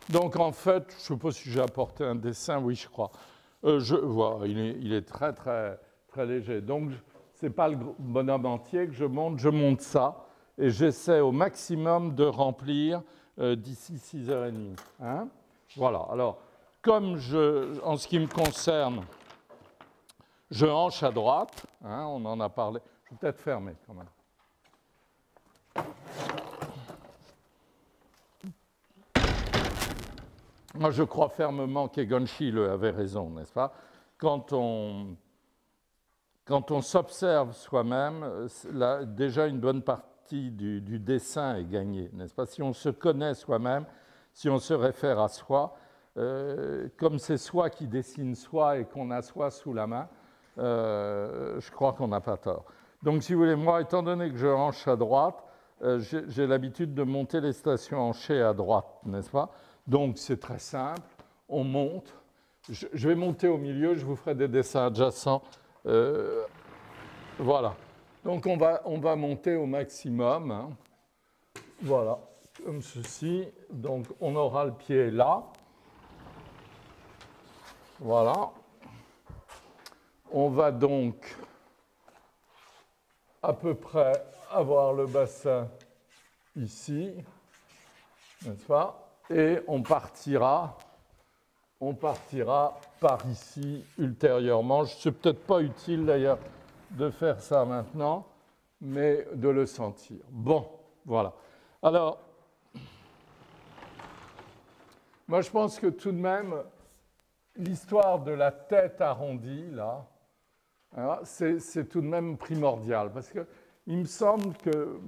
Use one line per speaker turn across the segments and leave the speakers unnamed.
Donc, en fait, je ne sais pas si j'ai apporté un dessin, oui, je crois. Voilà, il est très, très, très léger. Donc, ce n'est pas le bonhomme entier que je monte ça, et j'essaie au maximum de remplir d'ici 6h30. Hein? Voilà, alors, comme en ce qui me concerne, je hanche à droite, hein, on en a parlé. Je vais peut-être fermer quand même. Moi, je crois fermement qu'Egon Schiele avait raison, n'est-ce pas? Quand on s'observe soi-même, déjà une bonne partie du dessin est gagnée, n'est-ce pas? Si on se connaît soi-même, si on se réfère à soi, comme c'est soi qui dessine soi et qu'on a soi sous la main, je crois qu'on n'a pas tort. Donc, si vous voulez, moi, étant donné que je hanche à droite, j'ai l'habitude de monter les stations hanchées à droite, n'est-ce pas? Donc, c'est très simple. On monte. Je vais monter au milieu. Je vous ferai des dessins adjacents. Voilà. Donc, on va monter au maximum. Hein. Voilà. Comme ceci. Donc, on aura le pied là. Voilà. On va donc à peu près avoir le bassin ici. N'est-ce pas? Et on partira par ici ultérieurement. Ce n'est peut-être pas utile d'ailleurs de faire ça maintenant, mais de le sentir. Bon, voilà. Alors, moi je pense que tout de même, l'histoire de la tête arrondie, là, hein, c'est tout de même primordial, parce qu'il me semble que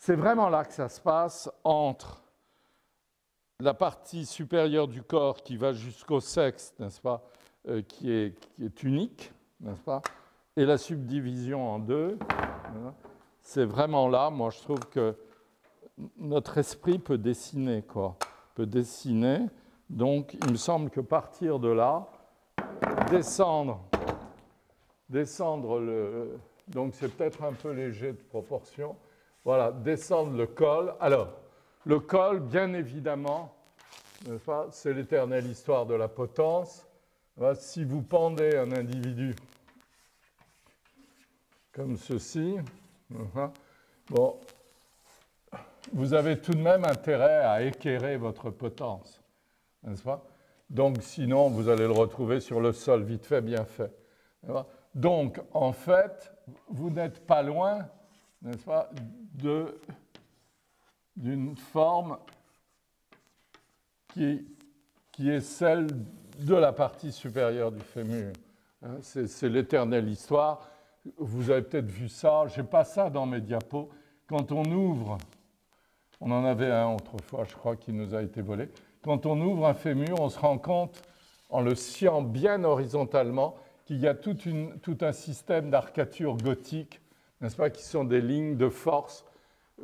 c'est vraiment là que ça se passe entre la partie supérieure du corps qui va jusqu'au sexe, n'est-ce pas, qui est unique, n'est-ce pas, et la subdivision en deux. C'est vraiment là, moi je trouve que notre esprit peut dessiner, quoi. Peut dessiner. Donc il me semble que partir de là, descendre le... Donc c'est peut-être un peu léger de proportion. Voilà, descendre le col. Alors, le col, bien évidemment, c'est l'éternelle histoire de la potence. Si vous pendez un individu comme ceci, bon, vous avez tout de même intérêt à équerrer votre potence, n'est-ce pas? Donc, sinon, vous allez le retrouver sur le sol, vite fait, bien fait. Donc, en fait, vous n'êtes pas loin, n'est-ce pas, d'une forme qui est celle de la partie supérieure du fémur. C'est l'éternelle histoire. Vous avez peut-être vu ça. Je n'ai pas ça dans mes diapos. Quand on ouvre, on en avait un autrefois, je crois, qui nous a été volé. Quand on ouvre un fémur, on se rend compte, en le sciant bien horizontalement, qu'il y a tout un système d'arcatures gothiques, n'est-ce pas, qui sont des lignes de force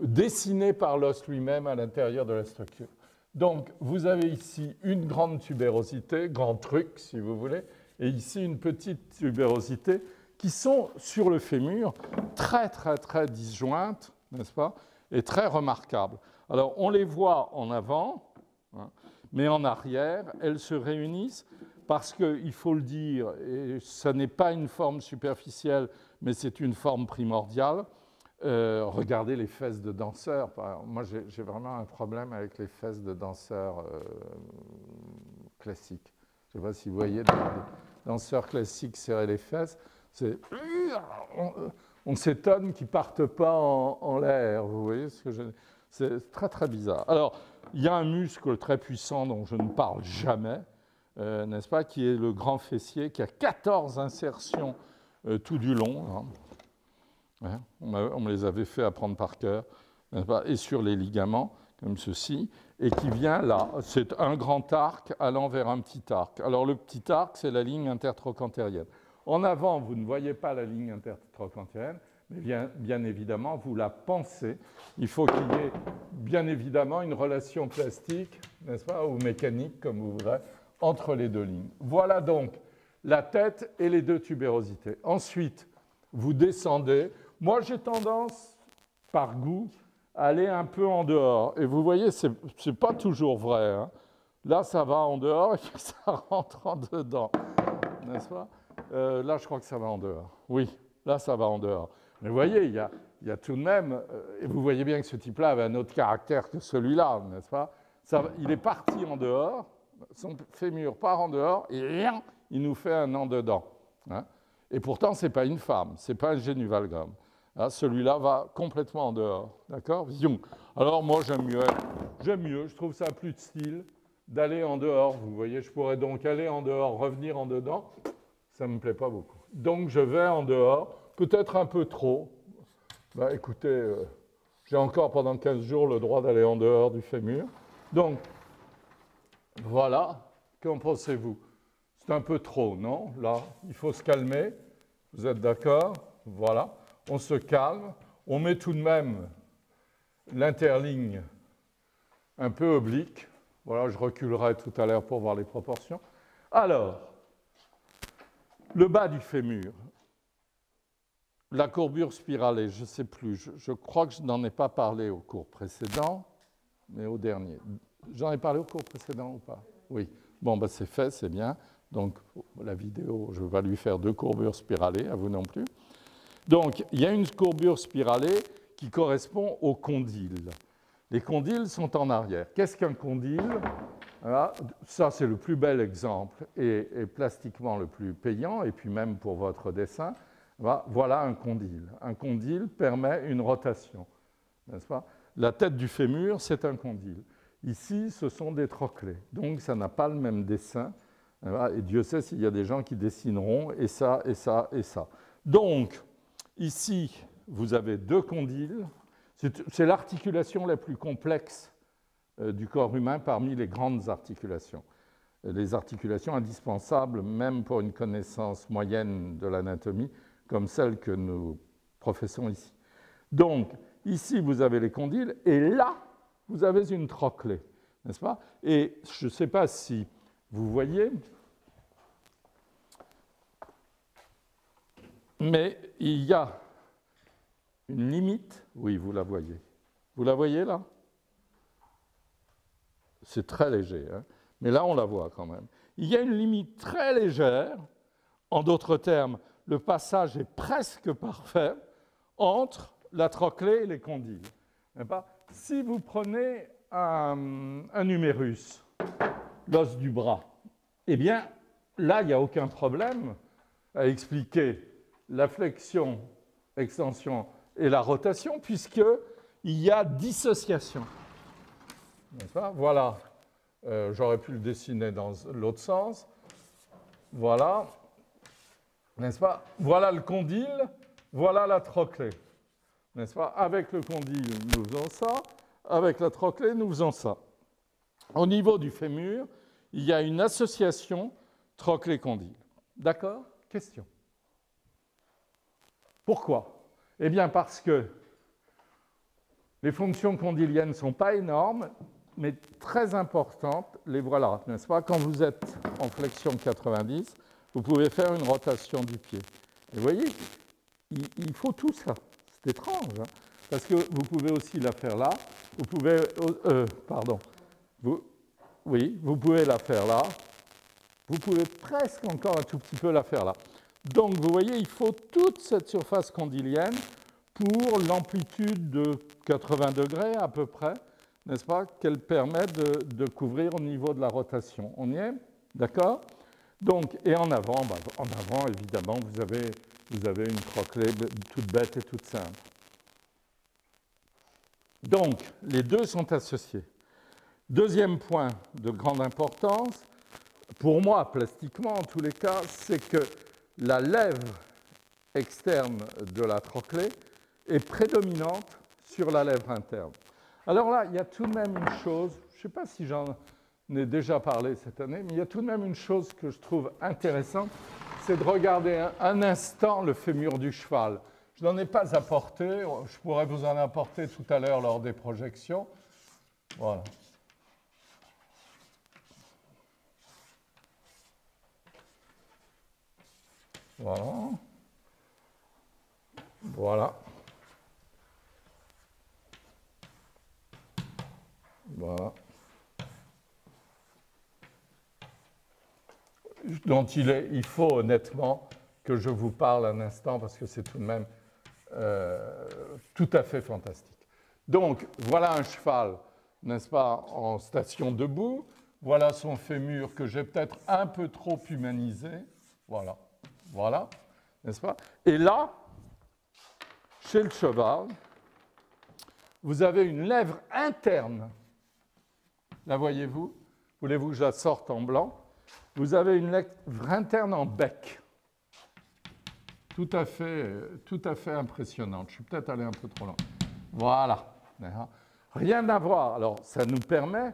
dessinées par l'os lui-même à l'intérieur de la structure. Donc, vous avez ici une grande tubérosité, grand truc, si vous voulez, et ici une petite tubérosité qui sont sur le fémur très, très, très disjointes, n'est-ce pas, et très remarquables. Alors, on les voit en avant, hein, mais en arrière, elles se réunissent parce qu'il faut le dire, et ce n'est pas une forme superficielle, mais c'est une forme primordiale. Regardez les fesses de danseurs. Moi, j'ai vraiment un problème avec les fesses de danseurs classiques. Je ne sais pas si vous voyez des danseurs classiques serrer les fesses. On s'étonne qu'ils ne partent pas en l'air. Vous voyez ce que c'est très, très bizarre. Alors, il y a un muscle très puissant dont je ne parle jamais, n'est-ce pas, qui est le grand fessier, qui a 14 insertions tout du long. Hein. Ouais, on me les avait fait apprendre par cœur, et sur les ligaments, comme ceci, et qui vient là. C'est un grand arc allant vers un petit arc. Alors le petit arc, c'est la ligne intertrochantérienne. En avant, vous ne voyez pas la ligne intertrochantérienne, mais bien évidemment, vous la pensez. Il faut qu'il y ait bien évidemment une relation plastique, n'est-ce pas, ou mécanique, comme vous voudrez, entre les deux lignes. Voilà donc la tête et les deux tubérosités. Ensuite, vous descendez. Moi, j'ai tendance, par goût, aller un peu en dehors. Et vous voyez, ce n'est pas toujours vrai. Hein. Là, ça va en dehors et puis ça rentre en dedans. N'est-ce pas? Là, je crois que ça va en dehors. Oui, là, ça va en dehors. Mais vous voyez, il y a tout de même... et vous voyez bien que ce type-là avait un autre caractère que celui-là, n'est-ce pas? Il est parti en dehors, son fémur part en dehors, et rien, il nous fait un en dedans. Hein. Et pourtant, ce n'est pas une femme, ce n'est pas un génuvalgum. Hein, celui-là va complètement en dehors. D'accord? Alors, moi, j'aime mieux, je trouve ça plus de style d'aller en dehors. Vous voyez, je pourrais donc aller en dehors, revenir en dedans. Ça ne me plaît pas beaucoup. Donc, je vais en dehors, peut-être un peu trop. Ben, écoutez, j'ai encore pendant 15 jours le droit d'aller en dehors du fémur. Donc, voilà. Qu'en pensez-vous? C'est un peu trop, non? Là, il faut se calmer. Vous êtes d'accord? Voilà. On se calme. On met tout de même l'interligne un peu oblique. Voilà, je reculerai tout à l'heure pour voir les proportions. Alors, le bas du fémur, la courbure spiralée, je ne sais plus. Je crois que je n'en ai pas parlé au cours précédent, mais au dernier. J'en ai parlé au cours précédent ou pas? Oui. Bon, ben c'est fait, c'est bien. Donc, la vidéo, je vais lui faire 2 courbures spiralées, à vous non plus. Donc, il y a une courbure spiralée qui correspond au condyle. Les condyles sont en arrière. Qu'est-ce qu'un condyle? Voilà. Ça, c'est le plus bel exemple et plastiquement le plus payant, et puis même pour votre dessin. Voilà un condyle. Un condyle permet une rotation, n'est-ce pas? La tête du fémur, c'est un condyle. Ici, ce sont des trochlées. Donc, ça n'a pas le même dessin. Et Dieu sait s'il y a des gens qui dessineront et ça, et ça, et ça. Donc, ici, vous avez 2 condyles. C'est l'articulation la plus complexe du corps humain parmi les grandes articulations. Les articulations indispensables, même pour une connaissance moyenne de l'anatomie, comme celle que nous professons ici. Donc, ici, vous avez les condyles, et là, vous avez une trochlée, n'est-ce pas? Et je ne sais pas si vous voyez, mais il y a une limite. Oui, vous la voyez. Vous la voyez là? C'est très léger, hein? Mais là, on la voit quand même. Il y a une limite très légère, en d'autres termes, le passage est presque parfait entre la trochlée et les condyles. Si vous prenez un humérus, l'os du bras, eh bien, là, il n'y a aucun problème à expliquer la flexion, extension et la rotation, puisqu'il y a dissociation. N'est-ce pas? Voilà. J'aurais pu le dessiner dans l'autre sens. Voilà. N'est-ce pas? Voilà le condyle, voilà la trochlée. N'est-ce pas? Avec le condyle, nous faisons ça. Avec la trochlée, nous faisons ça. Au niveau du fémur, il y a une association trochlée-condyle. D'accord? Question. Pourquoi? Eh bien, parce que les fonctions condyliennes ne sont pas énormes, mais très importantes. Les voilà, n'est-ce pas? Quand vous êtes en flexion 90, vous pouvez faire une rotation du pied. Et vous voyez, il faut tout ça. C'est étrange, hein, parce que vous pouvez aussi la faire là. Vous pouvez, vous pouvez la faire là. Vous pouvez presque encore un tout petit peu la faire là. Donc, vous voyez, il faut toute cette surface condylienne pour l'amplitude de 80 degrés à peu près, n'est-ce pas, qu'elle permet de couvrir au niveau de la rotation. On y est? D'accord? Donc, et en avant, évidemment, vous avez une trochlée toute bête et toute simple. Donc, les deux sont associés. Deuxième point de grande importance, pour moi, plastiquement en tous les cas, c'est que la lèvre externe de la trochlée est prédominante sur la lèvre interne. Alors là, il y a tout de même une chose, je ne sais pas si j'en ai déjà parlé cette année, mais il y a tout de même une chose que je trouve intéressante, c'est de regarder un instant le fémur du cheval. Je n'en ai pas apporté, je pourrais vous en apporter tout à l'heure lors des projections. Voilà. Voilà. Voilà. Voilà. Dont il faut honnêtement que je vous parle un instant parce que c'est tout de même tout à fait fantastique. Donc, voilà un cheval, n'est-ce pas, en station debout. Voilà son fémur que j'ai peut-être un peu trop humanisé. Voilà, voilà, n'est-ce pas? Et là, chez le cheval, vous avez une lèvre interne. La voyez-vous? Voulez-vous que je la sorte en blanc? Vous avez une lèvre interne en bec. Tout à fait impressionnante. Je suis peut-être allé un peu trop loin. Voilà. Rien à voir. Alors, ça nous permet,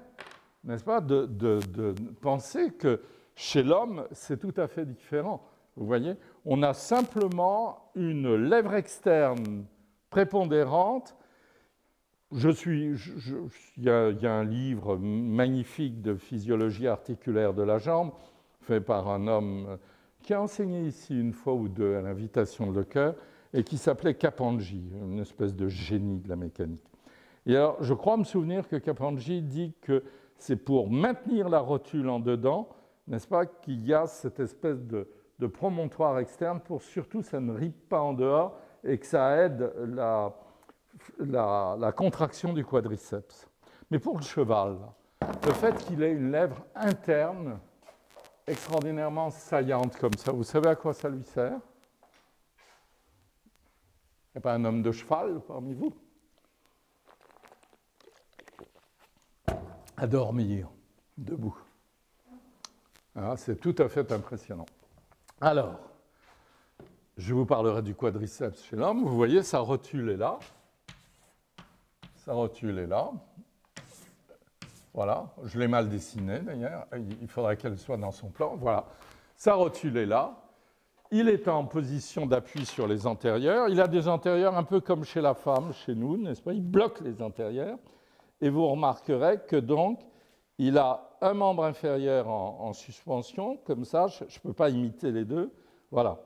n'est-ce pas, de penser que chez l'homme, c'est tout à fait différent. Vous voyez, on a simplement une lèvre externe prépondérante. Il y a un livre magnifique de physiologie articulaire de la jambe, fait par un homme qui a enseigné ici une fois ou deux à l'invitation de Lecœur, et qui s'appelait Capandji, une espèce de génie de la mécanique. Et alors, je crois me souvenir que Capandji dit que c'est pour maintenir la rotule en dedans, n'est-ce pas, qu'il y a cette espèce de promontoire externe pour surtout ça ne rippe pas en dehors et que ça aide la contraction du quadriceps. Mais pour le cheval, le fait qu'il ait une lèvre interne extraordinairement saillante comme ça, vous savez à quoi ça lui sert? Il n'y a pas un homme de cheval parmi vous? À dormir, debout. Ah, c'est tout à fait impressionnant. Alors, je vous parlerai du quadriceps chez l'homme. Vous voyez, sa rotule est là. Sa rotule est là. Voilà, je l'ai mal dessinée d'ailleurs. Il faudrait qu'elle soit dans son plan. Voilà, sa rotule est là. Il est en position d'appui sur les antérieurs. Il a des antérieurs un peu comme chez la femme, chez nous, n'est-ce pas? Il bloque les antérieurs. Et vous remarquerez que donc, il a un membre inférieur en suspension, comme ça, je ne peux pas imiter les deux. Voilà.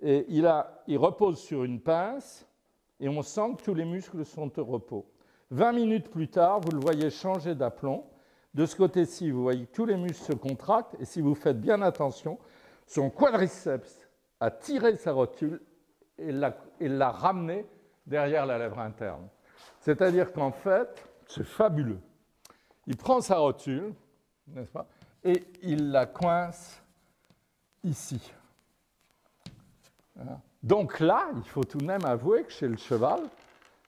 Et il repose sur une pince et on sent que tous les muscles sont au repos. 20 minutes plus tard, vous le voyez changer d'aplomb. De ce côté-ci, vous voyez que tous les muscles se contractent et si vous faites bien attention, son quadriceps a tiré sa rotule et l'a ramené derrière la lèvre interne. C'est-à-dire qu'en fait, c'est fabuleux. Il prend sa rotule, n'est-ce pas, et il la coince ici. Voilà. Donc là, il faut tout de même avouer que chez le cheval,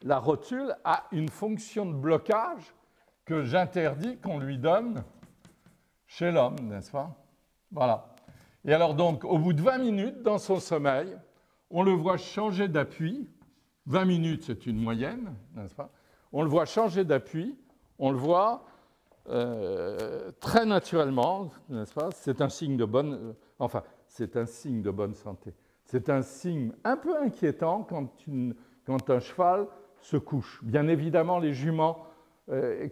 la rotule a une fonction de blocage que j'interdis qu'on lui donne chez l'homme, n'est-ce pas? Voilà. Et alors donc, au bout de 20 minutes, dans son sommeil, on le voit changer d'appui. 20 minutes, c'est une moyenne, n'est-ce pas? On le voit changer d'appui, on le voit très naturellement, n'est-ce pas? C'est un signe de bonne... c'est un signe de bonne santé. C'est un signe un peu inquiétant quand un cheval se couche. Bien évidemment, les juments,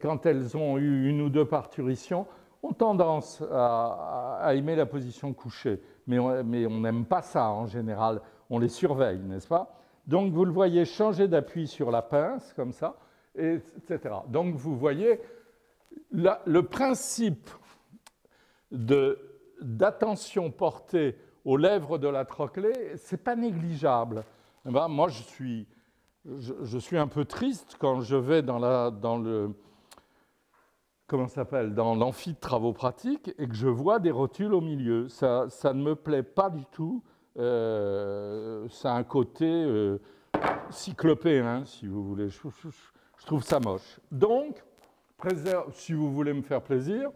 quand elles ont eu une ou deux parturitions, ont tendance à aimer la position couchée. Mais on n'aime pas ça en général. On les surveille, n'est-ce pas? Donc, vous le voyez changer d'appui sur la pince, comme ça, etc. Donc, vous voyez, le principe d'attention portée aux lèvres de la trochlée, ce n'est pas négligeable. Eh ben, moi, je suis un peu triste quand je vais dans l'amphi de travaux pratiques et que je vois des rotules au milieu. Ça ne me plaît pas du tout. Ça a un côté cyclopéen, si vous voulez. Je trouve ça moche. Donc, si vous voulez me faire plaisir,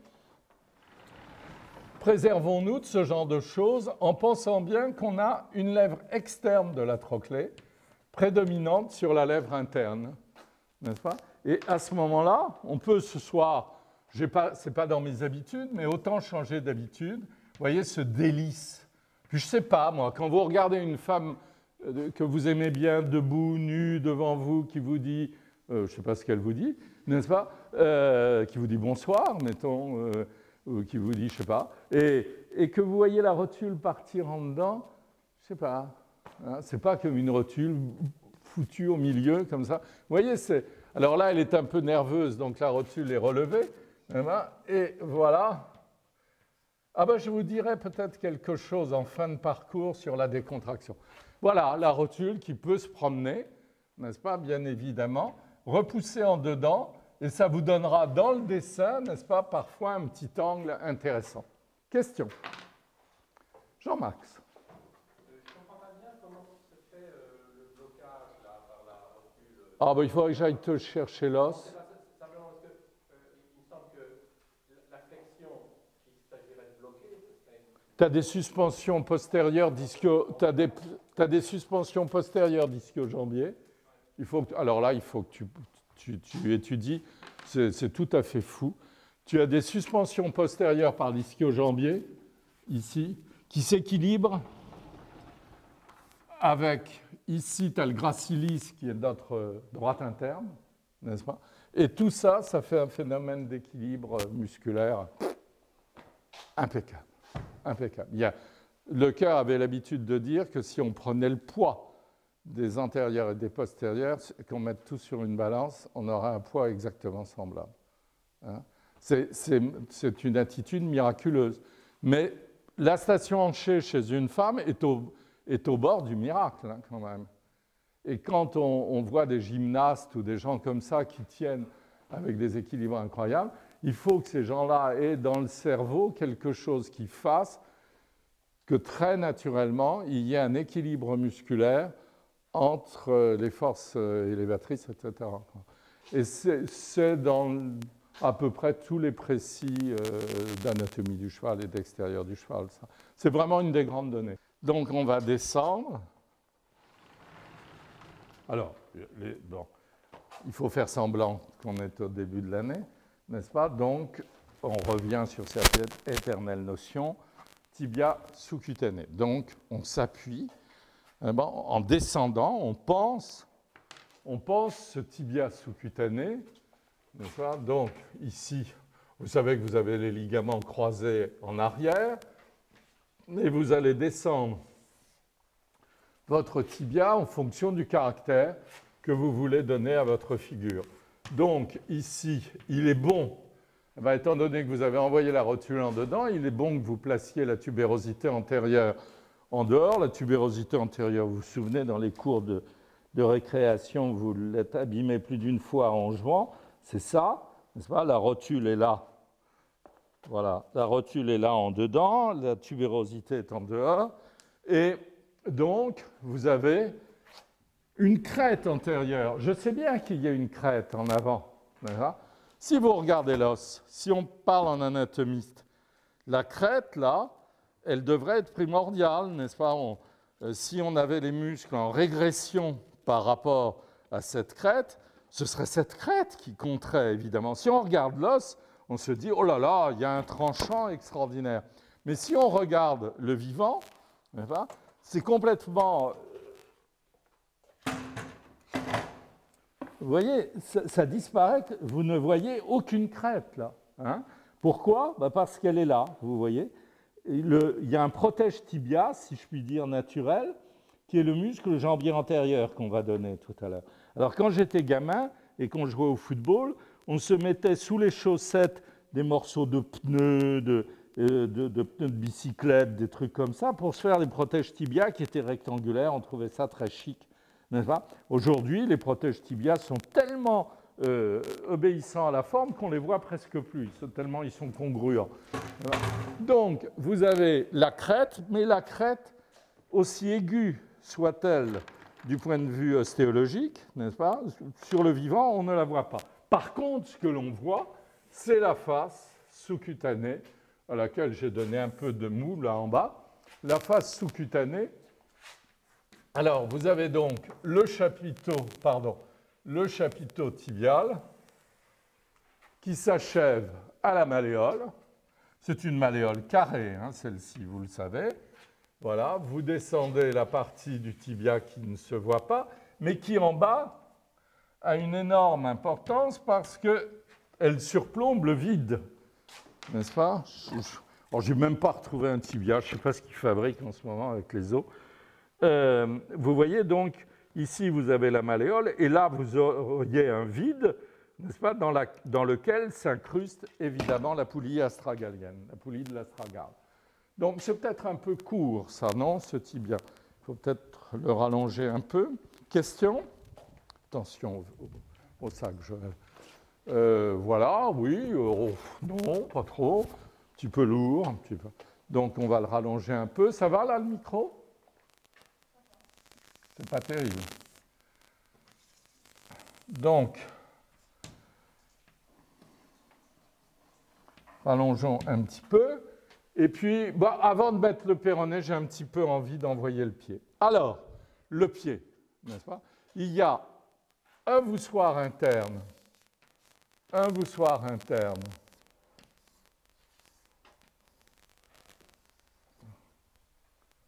préservons-nous de ce genre de choses en pensant bien qu'on a une lèvre externe de la trochlée prédominante sur la lèvre interne, n'est-ce pas? Et à ce moment-là, on peut ce soir, ce n'est pas dans mes habitudes, mais autant changer d'habitude. Vous voyez ce délice. Puis je ne sais pas, moi, quand vous regardez une femme que vous aimez bien, debout, nue, devant vous, qui vous dit, je ne sais pas ce qu'elle vous dit, n'est-ce pas, qui vous dit bonsoir, mettons, ou qui vous dit, je ne sais pas, et que vous voyez la rotule partir en dedans, je ne sais pas. Hein, ce n'est pas comme une rotule foutue au milieu, comme ça. Vous voyez, Alors là, elle est un peu nerveuse, donc la rotule est relevée. Et voilà. Ah ben, je vous dirai peut-être quelque chose en fin de parcours sur la décontraction. Voilà, la rotule qui peut se promener, n'est-ce pas, bien évidemment, repousser en dedans, et ça vous donnera dans le dessin, n'est-ce pas, parfois un petit angle intéressant. Question. Jean-Max.
Je ne comprends pas bien comment se fait le blocage là, par la rotule.
Ah ben, il faudrait que j'aille te chercher l'os.
Simplement parce que il me semble que la flexion qui s'agirait de bloquer, ce serait...
Tu as des suspensions postérieures t'as des suspensions postérieures d'ischio-jambier. Alors là, il faut que tu étudies. C'est tout à fait fou. Tu as des suspensions postérieures par l'ischio-jambier, ici, qui s'équilibrent avec, ici, tu as le gracilis qui est notre droite interne, n'est-ce pas? Et tout ça, ça fait un phénomène d'équilibre musculaire impeccable. Impeccable. Le cœur avait l'habitude de dire que si on prenait le poids des antérieurs et des postérieurs, qu'on mette tout sur une balance, on aurait un poids exactement semblable. Hein? C'est une attitude miraculeuse. Mais la station hanchée chez une femme est au bord du miracle, hein, quand même. Et quand on voit des gymnastes ou des gens comme ça qui tiennent avec des équilibres incroyables, il faut que ces gens-là aient dans le cerveau quelque chose qui fasse que très naturellement, il y ait un équilibre musculaire entre les forces élévatrices, etc. Et c'est dans à peu près tous les précis d'anatomie du cheval et d'extérieur du cheval. C'est vraiment une des grandes données. Donc on va descendre. Alors, bon, il faut faire semblant qu'on est au début de l'année, n'est-ce pas? Donc, on revient sur cette éternelle notion, tibia sous-cutané. Donc, on s'appuie, en descendant, on pense ce tibia sous-cutané, n'est-ce pas? Donc, ici, vous savez que vous avez les ligaments croisés en arrière, et vous allez descendre votre tibia en fonction du caractère que vous voulez donner à votre figure. Donc, ici, il est bon, étant donné que vous avez envoyé la rotule en dedans, il est bon que vous placiez la tubérosité antérieure en dehors. La tubérosité antérieure, vous vous souvenez, dans les cours de récréation, vous l'êtes abîmé plus d'une fois en jouant. C'est ça, n'est-ce pas? La rotule est là. Voilà, la rotule est là en dedans, la tubérosité est en dehors. Et donc, vous avez une crête antérieure. Je sais bien qu'il y a une crête en avant. Si vous regardez l'os, si on parle en anatomiste, la crête, là, elle devrait être primordiale, n'est-ce pas? Si on avait les muscles en régression par rapport à cette crête, ce serait cette crête qui compterait, évidemment. Si on regarde l'os, on se dit, oh là là, il y a un tranchant extraordinaire. Mais si on regarde le vivant, c'est complètement... Vous voyez, ça disparaît, vous ne voyez aucune crête, là. Hein? Pourquoi? Parce qu'elle est là, vous voyez. Il y a un protège tibia, si je puis dire, naturel, qui est le muscle jambier antérieur qu'on va donner tout à l'heure. Alors, quand j'étais gamin et qu'on jouait au football, on se mettait sous les chaussettes des morceaux de pneus, de pneus de bicyclette, des trucs comme ça, pour se faire des protèges tibia qui étaient rectangulaires. On trouvait ça très chic, n'est-ce pas? Aujourd'hui, les protèges tibia sont tellement obéissants à la forme qu'on ne les voit presque plus, tellement ils sont congruents. Voilà. Donc, vous avez la crête, mais la crête, aussi aiguë soit-elle du point de vue ostéologique, n'est-ce pas? Sur le vivant, on ne la voit pas. Par contre, ce que l'on voit, c'est la face sous-cutanée, à laquelle j'ai donné un peu de mou là en bas. La face sous-cutanée. Alors, vous avez donc le chapiteau tibial qui s'achève à la malléole. C'est une malléole carrée, hein, celle-ci, vous le savez. Voilà, vous descendez la partie du tibia qui ne se voit pas, mais qui en bas a une énorme importance parce qu'elle surplombe le vide, n'est-ce pas? Je n'ai même pas retrouvé un tibia, je ne sais pas ce qu'ils fabriquent en ce moment avec les os. Vous voyez donc Ici, vous avez la malléole, et là, vous auriez un vide, n'est-ce pas, dans lequel s'incruste évidemment la poulie astragalienne, la poulie de l'astragale. Donc, c'est peut-être un peu court, ça, non, ce tibia. Il faut peut-être le rallonger un peu. Question? Attention au sac, Joël. Voilà, oui, non, pas trop. Un petit peu lourd, un petit peu. Donc, on va le rallonger un peu. Ça va, là, le micro? C'est pas terrible. Donc, rallongeons un petit peu. Et puis, bah, avant de mettre le péroné, j'ai un petit peu envie d'envoyer le pied. Alors, le pied, n'est-ce pas? Il y a un voussoir interne,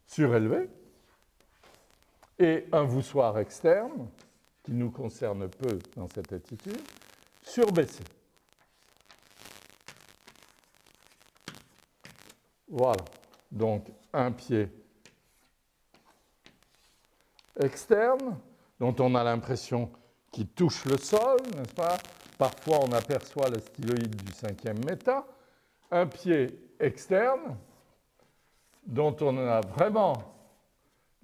surélevé, et un voussoir externe, qui nous concerne peu dans cette attitude, surbaissé. Voilà, donc un pied externe, dont on a l'impression qu'il touche le sol, n'est-ce pas? Parfois, on aperçoit le styloïde du 5e méta. Un pied externe, dont on a vraiment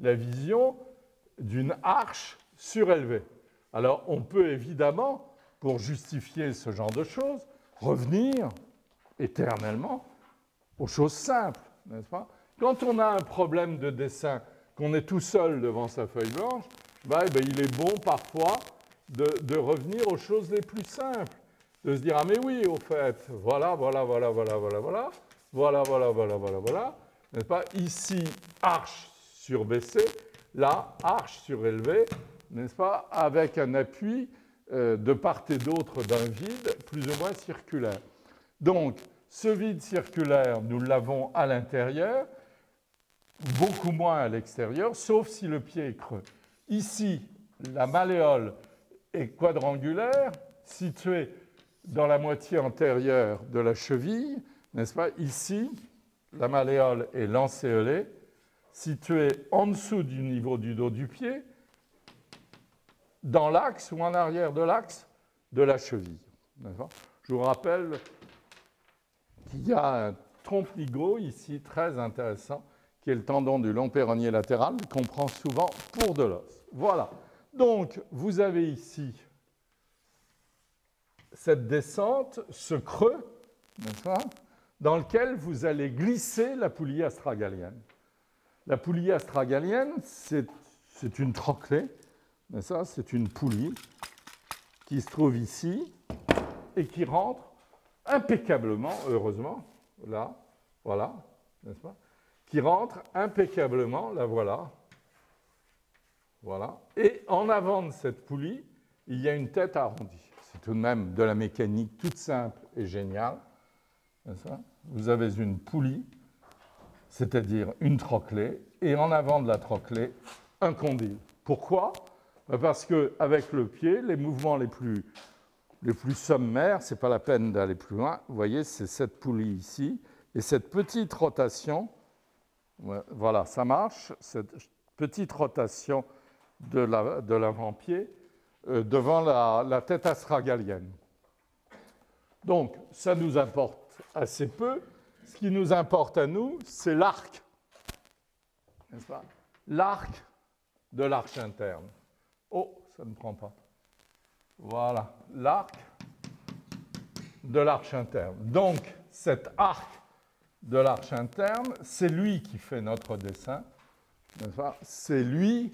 la vision d'une arche surélevée. Alors, on peut évidemment, pour justifier ce genre de choses, revenir éternellement aux choses simples, n'est-ce pas? Quand on a un problème de dessin, qu'on est tout seul devant sa feuille blanche, il est bon parfois de revenir aux choses les plus simples, de se dire, ah mais oui, au fait, voilà, n'est-ce pas? Ici, arche surbaissée, là, arche surélevée, n'est-ce pas? Avec un appui de part et d'autre d'un vide plus ou moins circulaire. Donc, ce vide circulaire, nous l'avons à l'intérieur, beaucoup moins à l'extérieur, sauf si le pied est creux. Ici, la malléole est quadrangulaire, située dans la moitié antérieure de la cheville, n'est-ce pas? Ici, la malléole est lancéolée, située en dessous du niveau du dos du pied, dans l'axe ou en arrière de l'axe de la cheville. Je vous rappelle qu'il y a un trompe-nigo ici très intéressant, qui est le tendon du long péronnier latéral, qu'on prend souvent pour de l'os. Voilà. Donc, vous avez ici cette descente, ce creux, n'est-ce pas, dans lequel vous allez glisser la poulie astragalienne. La poulie astragalienne, c'est une trochlée, n'est-ce pas, c'est une poulie qui se trouve ici et qui rentre impeccablement, heureusement, là, voilà, n'est-ce pas, qui rentre impeccablement, la voilà, voilà, et en avant de cette poulie, il y a une tête arrondie. C'est tout de même de la mécanique toute simple et géniale, n'est-ce pas? Vous avez une poulie, c'est-à-dire une trochlée, et en avant de la trochlée, un condyle. Pourquoi? Parce qu'avec le pied, les mouvements les plus sommaires, ce n'est pas la peine d'aller plus loin. Vous voyez, c'est cette poulie ici, et cette petite rotation, voilà, ça marche, cette petite rotation de l'avant-pied devant la tête astragalienne. Donc, ça nous importe assez peu. Ce qui nous importe à nous, c'est l'arc, n'est-ce pas? L'arc de l'arche interne. Oh, ça ne prend pas. Voilà, l'arc de l'arche interne. Donc, cet arc de l'arche interne, c'est lui qui fait notre dessin, n'est-ce pas? C'est lui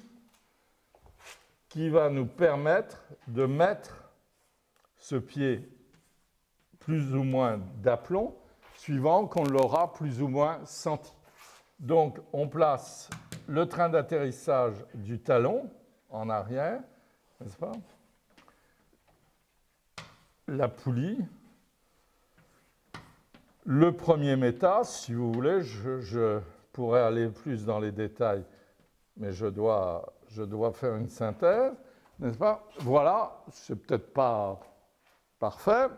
qui va nous permettre de mettre ce pied plus ou moins d'aplomb, suivant qu'on l'aura plus ou moins senti. Donc, on place le train d'atterrissage du talon en arrière, n'est-ce pas? La poulie, le premier méta, si vous voulez, je pourrais aller plus dans les détails, mais je dois faire une synthèse, n'est-ce pas? Voilà, c'est peut-être pas parfait.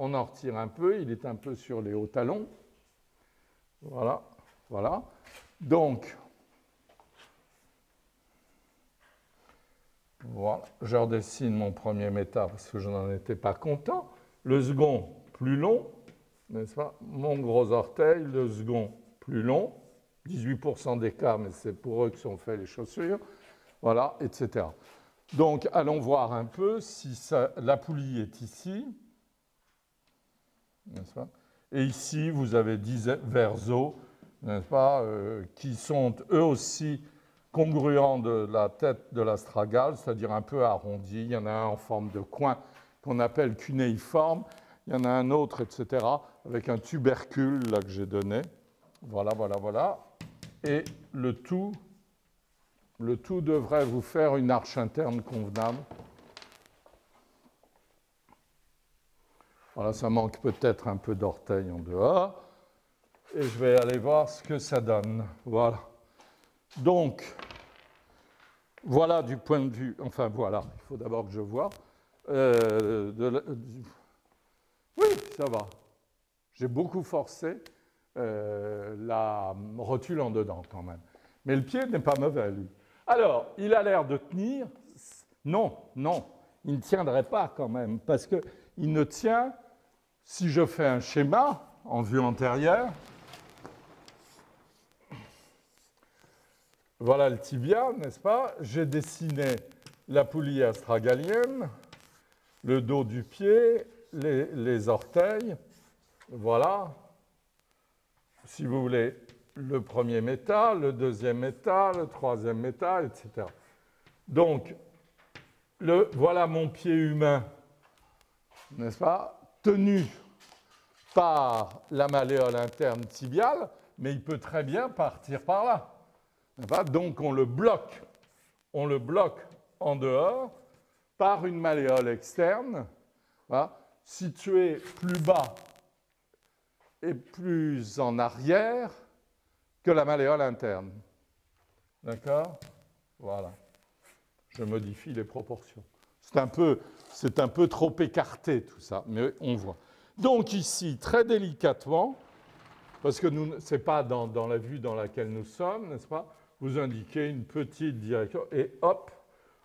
On en retire un peu, il est un peu sur les hauts talons. Voilà, voilà. Donc, Voilà, je redessine mon premier méta parce que je n'en étais pas content. Le second, plus long, n'est-ce pas? Mon gros orteil, le second, plus long. 18% d'écart, mais c'est pour eux que sont faites les chaussures. Voilà, etc. Donc, allons voir un peu si la poulie est ici. N'est-ce pas? Et ici, vous avez 10 versos, n'est-ce pas, qui sont eux aussi congruents de la tête de l'astragale, c'est-à-dire un peu arrondi. Il y en a un en forme de coin qu'on appelle cunéiforme. Il y en a un autre, etc., avec un tubercule là, que j'ai donné. Voilà, voilà, voilà. Et le tout devrait vous faire une arche interne convenable. Voilà, ça manque peut-être un peu d'orteil en dehors. Et je vais aller voir ce que ça donne. Voilà. Donc, voilà du point de vue... Enfin, voilà, il faut d'abord que je vois. Oui, ça va. J'ai beaucoup forcé la rotule en dedans quand même. Mais le pied n'est pas mauvais, lui. Alors, il a l'air de tenir. Non, non, il ne tiendrait pas quand même, parce qu'il ne tient, si je fais un schéma en vue antérieure, voilà le tibia, n'est-ce pas? J'ai dessiné la poulie astragalienne, le dos du pied, les orteils, voilà. Si vous voulez, le premier méta, le deuxième méta, le troisième méta, etc. Donc, voilà mon pied humain, n'est-ce pas, tenu par la malléole interne tibiale, mais il peut très bien partir par là. Donc, on le bloque en dehors par une malléole externe, voilà, située plus bas et plus en arrière que la malléole interne. D'accord? Voilà. Je modifie les proportions. C'est un peu trop écarté tout ça, mais on voit. Donc ici, très délicatement, parce que ce n'est pas dans la vue dans laquelle nous sommes, n'est-ce pas? Vous indiquez une petite direction et hop,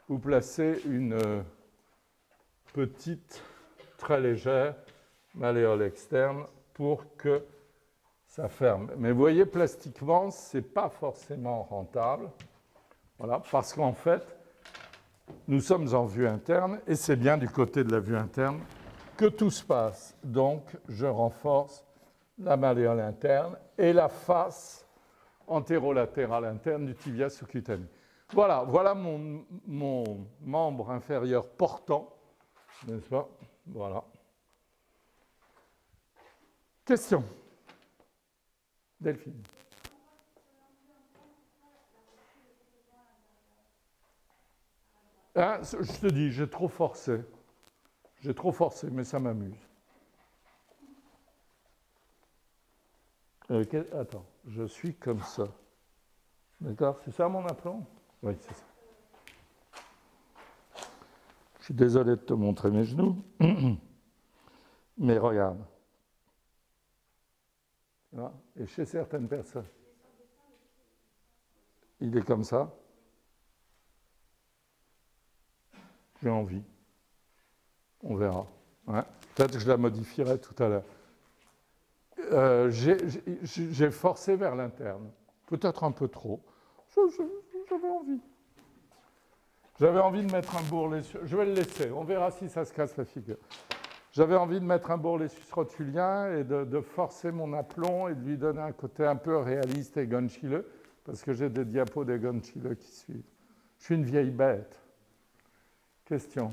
vous placez une petite, très légère malléole externe pour que ça ferme. Mais vous voyez, plastiquement, ce n'est pas forcément rentable. Voilà, parce qu'en fait, nous sommes en vue interne et c'est bien du côté de la vue interne que tout se passe. Donc, je renforce la malléole interne et la face antérolatérale interne du tibia sous-cutané. Voilà mon membre inférieur portant, n'est-ce pas? Voilà. Question? Delphine. Hein, je te dis, j'ai trop forcé. J'ai trop forcé, mais ça m'amuse. Attends, je suis comme ça. D'accord? C'est ça mon aplomb? Oui, c'est ça. Je suis désolé de te montrer mes genoux. Mais regarde. Et chez certaines personnes, il est comme ça. J'ai envie. On verra. Ouais. Peut-être que je la modifierai tout à l'heure. J'ai forcé vers l'interne. Peut-être un peu trop. J'avais envie. J'avais envie de mettre un bourrelet sur... Je vais le laisser. On verra si ça se casse la figure. J'avais envie de mettre un bourrelet rotulien et de forcer mon aplomb et de lui donner un côté un peu réaliste et gonchileux, parce que j'ai des diapos des gonchileux qui suivent. Je suis une vieille bête. Question.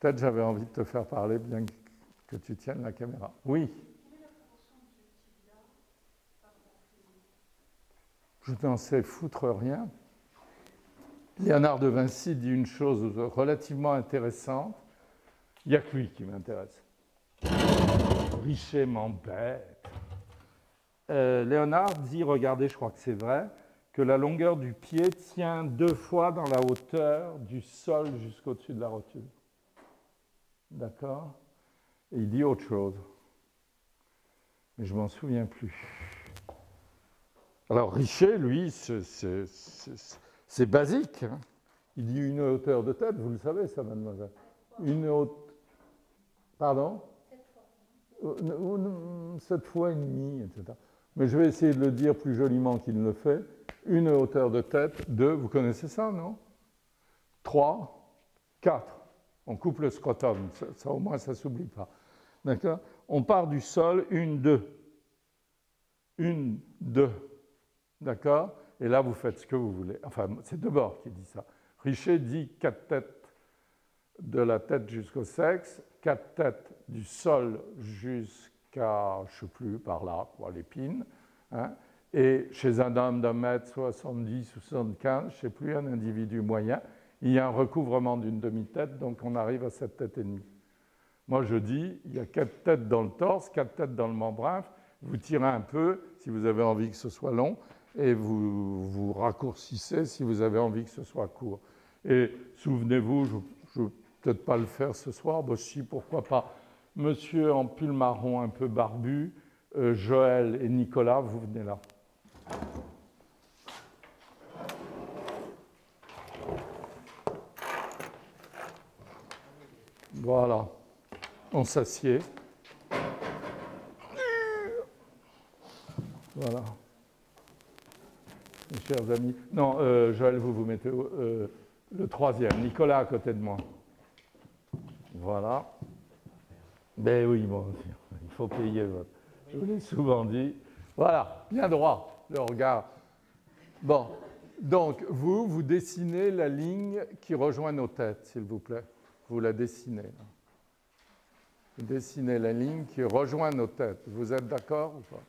Peut-être j'avais envie de te faire parler, bien que tu tiennes la caméra. Oui. Je n'en sais foutre rien. Léonard de Vinci dit une chose relativement intéressante. Il n'y a que lui qui m'intéresse. Richer m'embête. Léonard dit, regardez, je crois que c'est vrai, que la longueur du pied tient 2 fois dans la hauteur du sol jusqu'au-dessus de la rotule. D'accord? Et il dit autre chose. Mais je ne m'en souviens plus. Alors Richer, lui, c'est basique. Hein. Il dit une hauteur de tête, vous le savez ça, mademoiselle. Une hauteur... Pardon? 7 fois et demi, etc. Mais je vais essayer de le dire plus joliment qu'il ne le fait. Une hauteur de tête, 2, vous connaissez ça, non? 3, 4. On coupe le scrotum, ça au moins ça ne s'oublie pas. D'accord? On part du sol, 1, 2. 1, 2. D'accord? Et là, vous faites ce que vous voulez. Enfin, c'est Debord qui dit ça. Richer dit 4 têtes de la tête jusqu'au sexe, 4 têtes du sol jusqu'à, je ne sais plus, par là, quoi, l'épine. Hein? Et chez un homme d'un mètre 70 ou 75, je ne sais plus, un individu moyen, il y a un recouvrement d'une demi-tête, donc on arrive à 7 têtes et demie. Moi, je dis, il y a 4 têtes dans le torse, 4 têtes dans le membrane. Vous tirez un peu si vous avez envie que ce soit long, et vous raccourcissez si vous avez envie que ce soit court. Et souvenez-vous, je ne vais peut-être pas le faire ce soir, bon, si, pourquoi pas. Monsieur en pull marron un peu barbu, Joël et Nicolas, vous venez là. Voilà, on s'assied. Voilà. Mes chers amis. Non, Joël, vous mettez le troisième. Nicolas à côté de moi. Voilà. Ben oui, bon, il faut payer votre... Je vous l'ai souvent dit. Voilà, bien droit, le regard. Bon, donc vous dessinez la ligne qui rejoint nos têtes, s'il vous plaît. Vous la dessinez. Vous dessinez la ligne qui rejoint nos têtes. Vous êtes d'accord ou pas?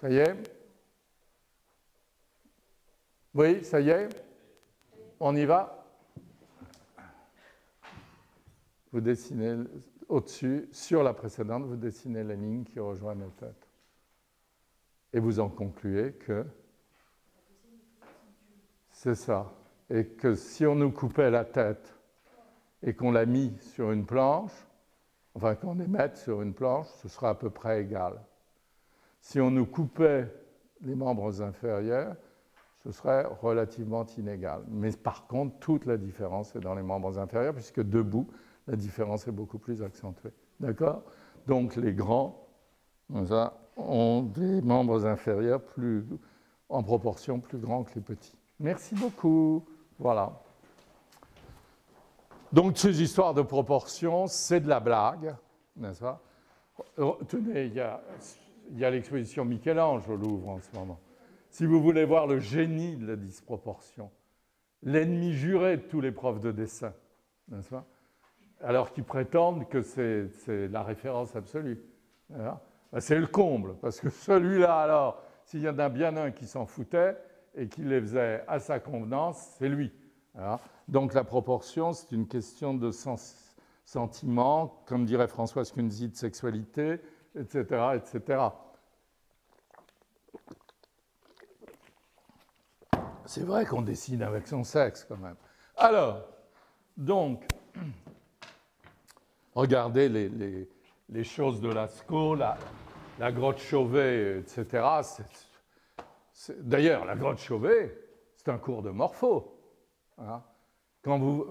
Ça y est? Oui, ça y est? On y va? Vous dessinez au-dessus, sur la précédente, vous dessinez la ligne qui rejoint nos têtes. Et vous en concluez que c'est ça. Et que si on nous coupait la tête et qu'on l'a mis sur une planche, enfin qu'on les mette sur une planche, ce sera à peu près égal. Si on nous coupait les membres inférieurs, ce serait relativement inégal. Mais par contre, toute la différence est dans les membres inférieurs, puisque debout, la différence est beaucoup plus accentuée. D'accord? Donc les grands ont des membres inférieurs en proportion plus grands que les petits. Merci beaucoup. Voilà. Donc ces histoires de proportion, c'est de la blague, n'est-ce pas? Tenez, il y a l'exposition Michel-Ange au Louvre en ce moment. Si vous voulez voir le génie de la disproportion, l'ennemi juré de tous les profs de dessin, n'est-ce pas? Alors qu'ils prétendent que c'est la référence absolue. C'est le comble, parce que celui-là, alors, s'il y en a bien un qui s'en foutait et qui les faisait à sa convenance, c'est lui. Donc la proportion, c'est une question de sentiment, comme dirait Françoise Kunzi, de sexualité, etc., etc. C'est vrai qu'on dessine avec son sexe, quand même. Alors, donc, regardez les choses de Lascaux, la grotte Chauvet, etc. D'ailleurs, la grotte Chauvet, c'est un cours de morpho. Hein. Quand vous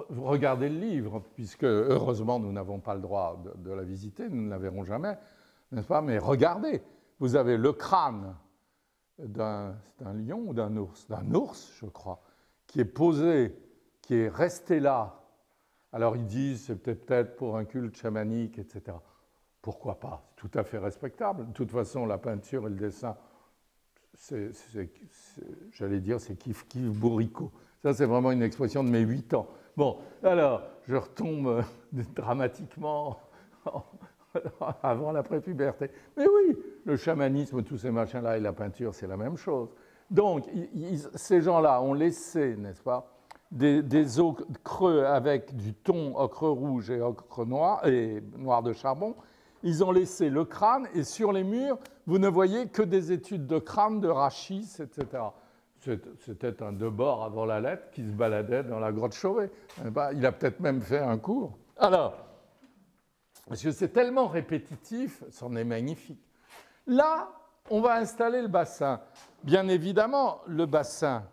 regardez le livre, puisque heureusement nous n'avons pas le droit de la visiter, nous ne la verrons jamais, n'est-ce pas? Mais regardez, vous avez le crâne d'un lion ou d'un ours, je crois, qui est posé, qui est resté là. Alors ils disent c'est peut-être pour un culte chamanique, etc. Pourquoi pas? C'est tout à fait respectable. De toute façon, la peinture et le dessin, j'allais dire, c'est kiff-kiff bourricot. Ça, c'est vraiment une expression de mes 8 ans. Bon, alors, je retombe dramatiquement avant la prépuberté. Mais oui, le chamanisme, tous ces machins-là et la peinture, c'est la même chose. Donc, ces gens-là ont laissé, n'est-ce pas, des os creux avec du thon, ocre rouge et ocre noir, et noir de charbon. Ils ont laissé le crâne, et sur les murs, vous ne voyez que des études de crâne, de rachis, etc. C'était un Debord avant la lettre qui se baladait dans la grotte Chauvet. Il a peut-être même fait un cours. Alors, parce que c'est tellement répétitif, c'en est magnifique. Là, on va installer le bassin. Bien évidemment, le bassin,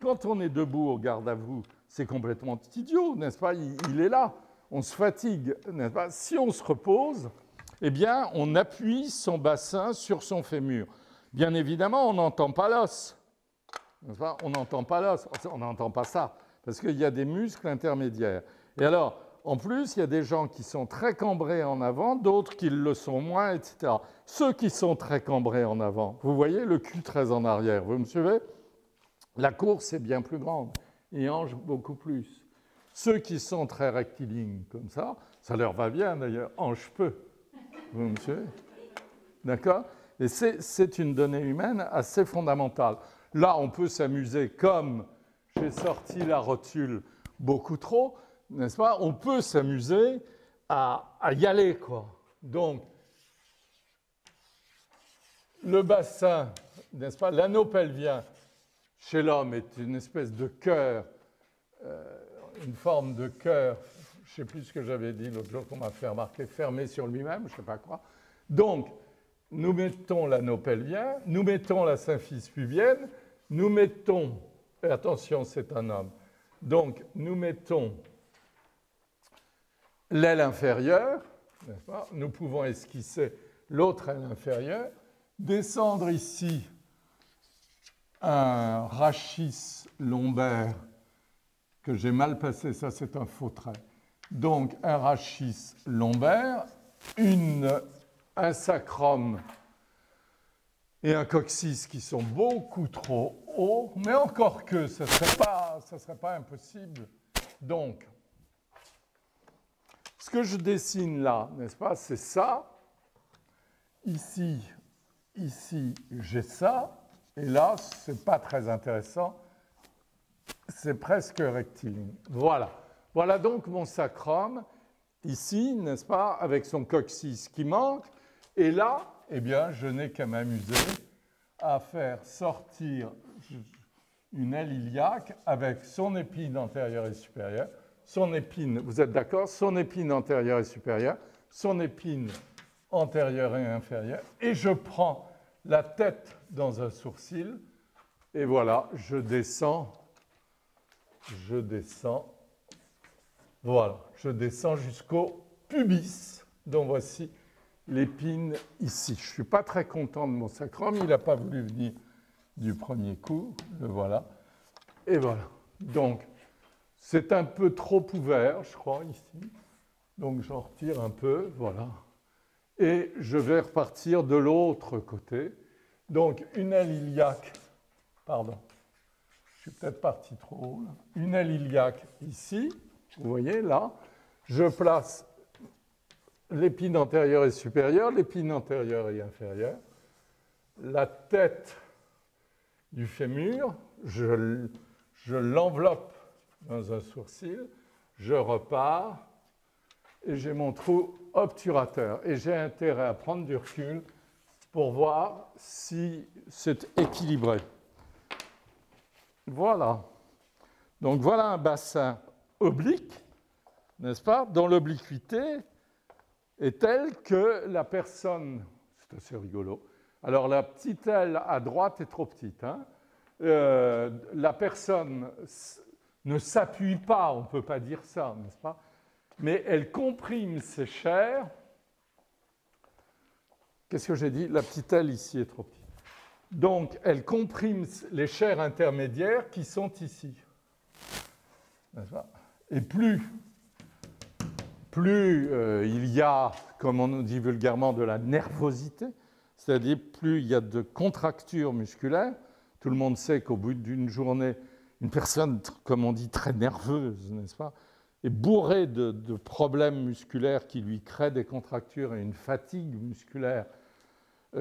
quand on est debout au garde à vous, c'est complètement idiot, n'est-ce pas? Il est là, on se fatigue, n'est-ce pas? Si on se repose, eh bien, on appuie son bassin sur son fémur. Bien évidemment, on n'entend pas l'os. On n'entend pas l'os, on n'entend pas ça, parce qu'il y a des muscles intermédiaires. Et alors, en plus, il y a des gens qui sont très cambrés en avant, d'autres qui le sont moins, etc. Ceux qui sont très cambrés en avant, vous voyez le cul très en arrière, vous me suivez? La course est bien plus grande, et hanche beaucoup plus. Ceux qui sont très rectilignes comme ça leur va bien d'ailleurs, hanche peu. Vous me suivez? D'accord? Et c'est une donnée humaine assez fondamentale. Là, on peut s'amuser comme j'ai sorti la rotule beaucoup trop, n'est-ce pas? On peut s'amuser à y aller, quoi. Donc, le bassin, n'est-ce pas? L'anneau pelvien chez l'homme est une espèce de cœur, une forme de cœur, je ne sais plus ce que j'avais dit l'autre jour qu'on m'a fait remarquer, fermé sur lui-même, je ne sais pas quoi. Donc, nous mettons l'anneau pelvien, nous mettons la symphyse pubienne, nous mettons, et attention, c'est un homme, donc nous mettons l'aile inférieure, n'est-ce pas? Nous pouvons esquisser l'autre aile inférieure, descendre ici un rachis lombaire que j'ai mal passé, ça c'est un faux trait. Donc un rachis lombaire, un sacrum et un coccyx qui sont beaucoup trop hauts, mais encore que ça ne serait pas impossible. Donc, ce que je dessine là, n'est-ce pas, c'est ça. Ici, j'ai ça. Et là, ce n'est pas très intéressant. C'est presque rectiligne. Voilà. Voilà donc mon sacrum, ici, n'est-ce pas, avec son coccyx qui manque. Et là, eh bien, je n'ai qu'à m'amuser à faire sortir une aile iliaque avec son épine antérieure et supérieure, son épine, vous êtes d'accord, son épine antérieure et supérieure, son épine antérieure et inférieure, et je prends la tête dans un sourcil, et voilà, je descends, voilà, je descends jusqu'au pubis, dont voici l'épine ici. Je ne suis pas très content de mon sacrum, il n'a pas voulu venir du premier coup, le voilà, et voilà. Donc, c'est un peu trop ouvert, je crois, ici. Donc, j'en retire un peu, voilà. Et je vais repartir de l'autre côté. Donc, une aile iliaque, pardon, je suis peut-être parti trop haut, là. Une aile iliaque ici, vous voyez, là. Je place l'épine antérieure et supérieure, l'épine antérieure et inférieure. La tête du fémur, je l'enveloppe dans un sourcil, je repars et j'ai mon trou obturateur. Et j'ai intérêt à prendre du recul pour voir si c'est équilibré. Voilà. Donc voilà un bassin oblique, n'est-ce pas, dont l'obliquité est telle que la personne, c'est assez rigolo, alors la petite aile à droite est trop petite, hein. La personne ne s'appuie pas, on ne peut pas dire ça, n'est-ce pas? Mais elle comprime ses chairs. Qu'est-ce que j'ai dit? La petite aile ici est trop petite. Donc, elle comprime les chairs intermédiaires qui sont ici. N'est-ce pas? Et plus il y a, comme on nous dit vulgairement, de la nervosité, c'est-à-dire plus il y a de contractures musculaires. Tout le monde sait qu'au bout d'une journée, une personne, comme on dit, très nerveuse, n'est-ce pas, est bourrée de problèmes musculaires qui lui créent des contractures et une fatigue musculaire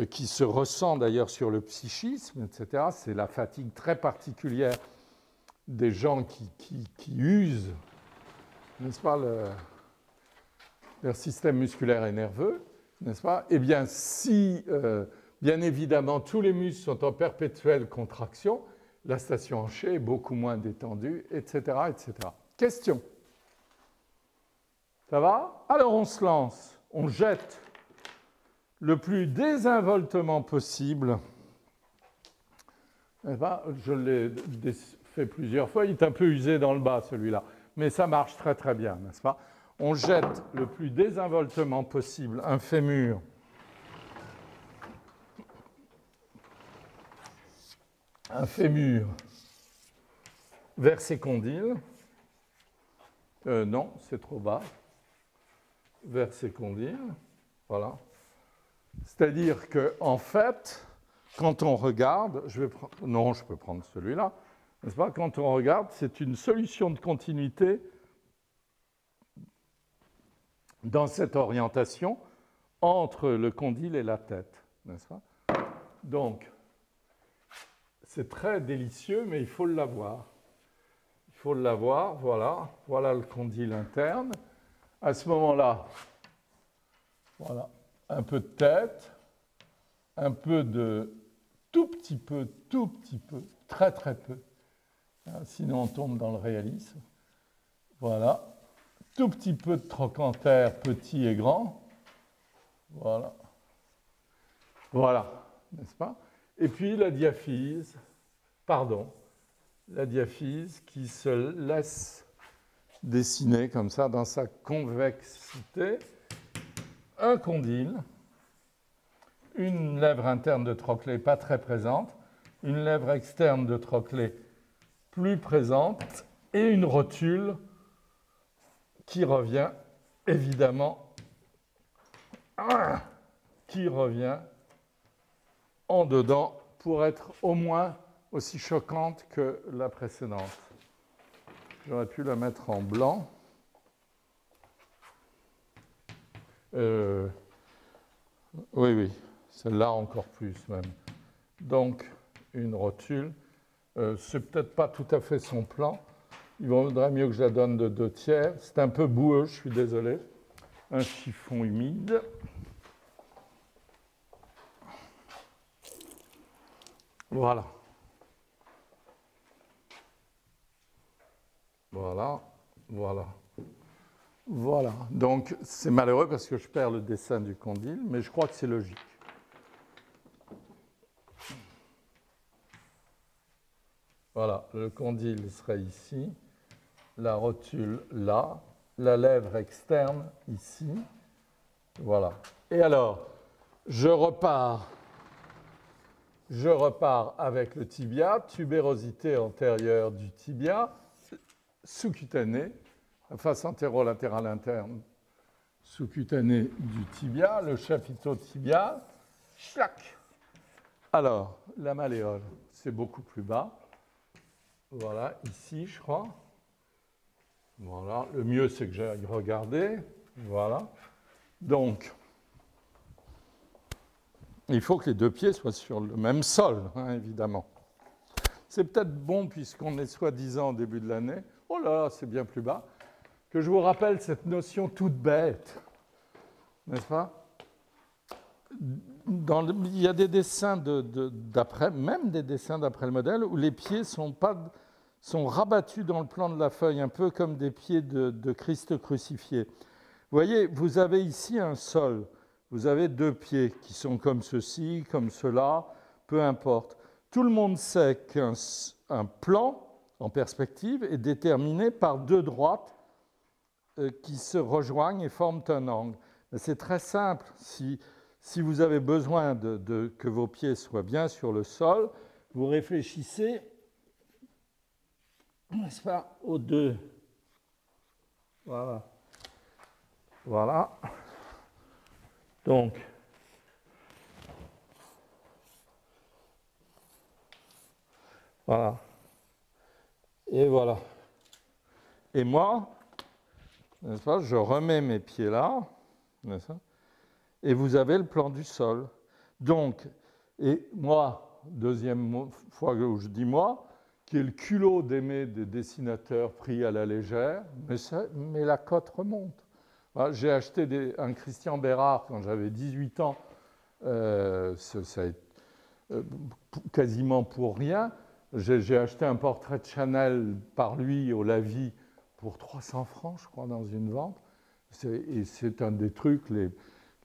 qui se ressent d'ailleurs sur le psychisme, etc. C'est la fatigue très particulière des gens qui usent, n'est-ce pas, leur système musculaire et nerveux, n'est-ce pas? Eh bien, si, bien évidemment, tous les muscles sont en perpétuelle contraction, la station hanchée est beaucoup moins détendue, etc., etc. Question? Ça va? Alors, on se lance, on jette le plus désinvoltement possible. Eh ben, je l'ai fait plusieurs fois. Il est un peu usé dans le bas, celui-là. Mais ça marche très, très bien, n'est-ce pas? On jette le plus désinvoltement possible un fémur vers ses condyles. Non, c'est trop bas. Vers ses condyles. Voilà. C'est-à-dire qu'en fait, quand on regarde, non, je peux prendre celui-là, n'est-ce pas? Quand on regarde, c'est une solution de continuité dans cette orientation entre le condyle et la tête, n'est-ce pas? Donc, c'est très délicieux, mais il faut l'avoir. Il faut l'avoir, voilà. Voilà le condyle interne. À ce moment-là, voilà, un peu de tête, un peu de tout petit peu, très très peu. Sinon, on tombe dans le réalisme. Voilà. Tout petit peu de trochanter, petit et grand. Voilà. Voilà, n'est-ce pas? Et puis la diaphyse, qui se laisse dessiner comme ça dans sa convexité. Un condyle, une lèvre interne de trochlée pas très présente, une lèvre externe de trochlée plus présente et une rotule qui revient évidemment en dedans pour être au moins aussi choquante que la précédente. J'aurais pu la mettre en blanc. Oui, celle-là encore plus même. Donc, une rotule. C'est peut-être pas tout à fait son plan. Il vaudrait mieux que je la donne de 2/3. C'est un peu boueux, je suis désolé. Un chiffon humide. Voilà. Voilà. Donc, c'est malheureux parce que je perds le dessin du condyle, mais je crois que c'est logique. Voilà, le condyle serait ici, la rotule là, la lèvre externe ici. Voilà. Et alors, je repars avec le tibia, tubérosité antérieure du tibia, sous-cutanée, face antérolatérale interne sous-cutanée du tibia, le chapiteau tibial, schlac. Alors, la malléole, c'est beaucoup plus bas. Voilà, ici, je crois. Voilà, le mieux, c'est que j'aille regarder. Voilà. Donc, il faut que les deux pieds soient sur le même sol, hein, évidemment. C'est peut-être bon, puisqu'on est soi-disant au début de l'année, oh là là, c'est bien plus bas, que je vous rappelle cette notion toute bête, n'est-ce pas? Il y a des dessins d'après, même des dessins d'après le modèle, où les pieds sont rabattus dans le plan de la feuille, un peu comme des pieds de Christ crucifié. Vous voyez, vous avez ici un sol, vous avez deux pieds qui sont comme ceci, comme cela, peu importe. Tout le monde sait qu'un plan en perspective est déterminé par deux droites qui se rejoignent et forment un angle. C'est très simple. Si vous avez besoin que vos pieds soient bien sur le sol, vous réfléchissez, n'est-ce pas, aux deux. Voilà. Voilà. Donc, voilà. Et voilà. Et moi, n'est-ce pas, je remets mes pieds là, n'est-ce pas, et vous avez le plan du sol. Donc, et moi, deuxième fois où je dis moi, qui est le culot d'aimer des dessinateurs pris à la légère, mais la cote remonte. Voilà, j'ai acheté un Christian Bérard quand j'avais 18 ans, quasiment pour rien. J'ai acheté un portrait de Chanel par lui au Lavis pour 300 francs, je crois, dans une vente. Et c'est un des trucs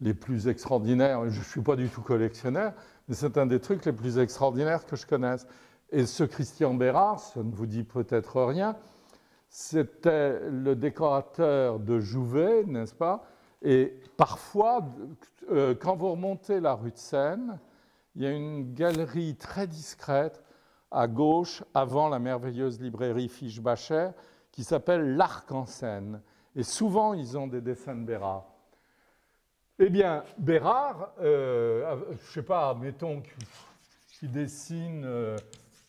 les plus extraordinaires. Je ne suis pas du tout collectionneur, mais c'est un des trucs les plus extraordinaires que je connaisse. Et ce Christian Bérard, ça ne vous dit peut-être rien, c'était le décorateur de Jouvet, n'est-ce pas? Et parfois, quand vous remontez la rue de Seine, il y a une galerie très discrète à gauche, avant la merveilleuse librairie Fischbacher, qui s'appelle l'Arc en Seine. Et souvent, ils ont des dessins de Bérard. Eh bien, Bérard, je ne sais pas, mettons qu'il dessine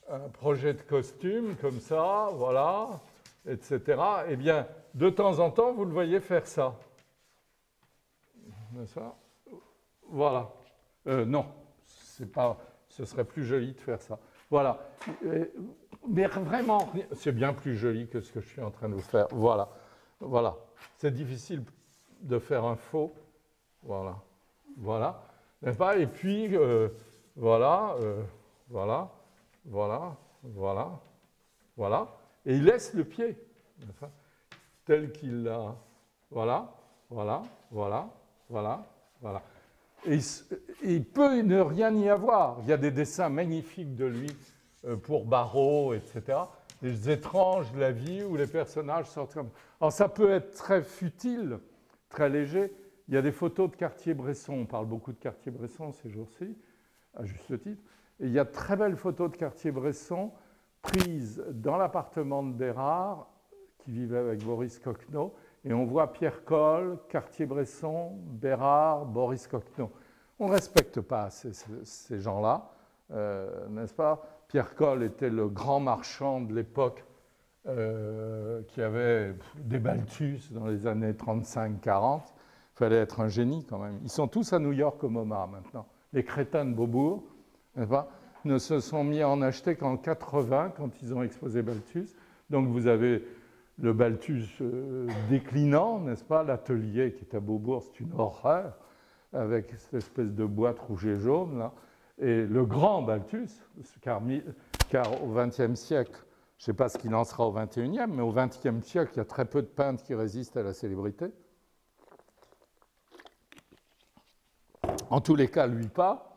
un projet de costume comme ça, voilà, etc. Eh bien, de temps en temps, vous le voyez faire ça. N'est-ce pas? Voilà. Non, c'est pas, ce serait plus joli de faire ça. Voilà. Mais vraiment, c'est bien plus joli que ce que je suis en train de vous faire. Voilà. Voilà. C'est difficile de faire un faux. Voilà. Voilà. N'est-ce pas? Et puis, voilà, voilà, voilà, voilà, voilà. Et il laisse le pied, n'est-ce pas? Tel qu'il l'a. Voilà, voilà, voilà, voilà, voilà. Et il peut ne rien y avoir. Il y a des dessins magnifiques de lui pour Barreau, etc. Des étranges de la vie où les personnages sortent comme... Alors ça peut être très futile, très léger. Il y a des photos de Cartier-Bresson. On parle beaucoup de Cartier-Bresson ces jours-ci, à juste titre. Et il y a de très belles photos de Cartier-Bresson prises dans l'appartement de Bérard, qui vivait avec Boris Coquenot. Et on voit Pierre Coll, Cartier-Bresson, Bérard, Boris Coquenot. On ne respecte pas ces gens-là, n'est-ce pas? Pierre Coll était le grand marchand de l'époque qui avait des Balthus dans les années 35-40. Il fallait être un génie quand même. Ils sont tous à New York au MoMA maintenant. Les crétins de Beaubourg, n'est-ce pas, ne se sont mis à en acheter qu'en 80 quand ils ont exposé Balthus. Donc vous avez le Balthus déclinant, n'est-ce pas? L'atelier qui est à Beaubourg, c'est une horreur, avec cette espèce de boîte rouge et jaune, là. Et le grand Balthus, car au XXe siècle, je ne sais pas ce qu'il en sera au XXIe, mais au XXe siècle, il y a très peu de peintres qui résistent à la célébrité. En tous les cas, lui pas.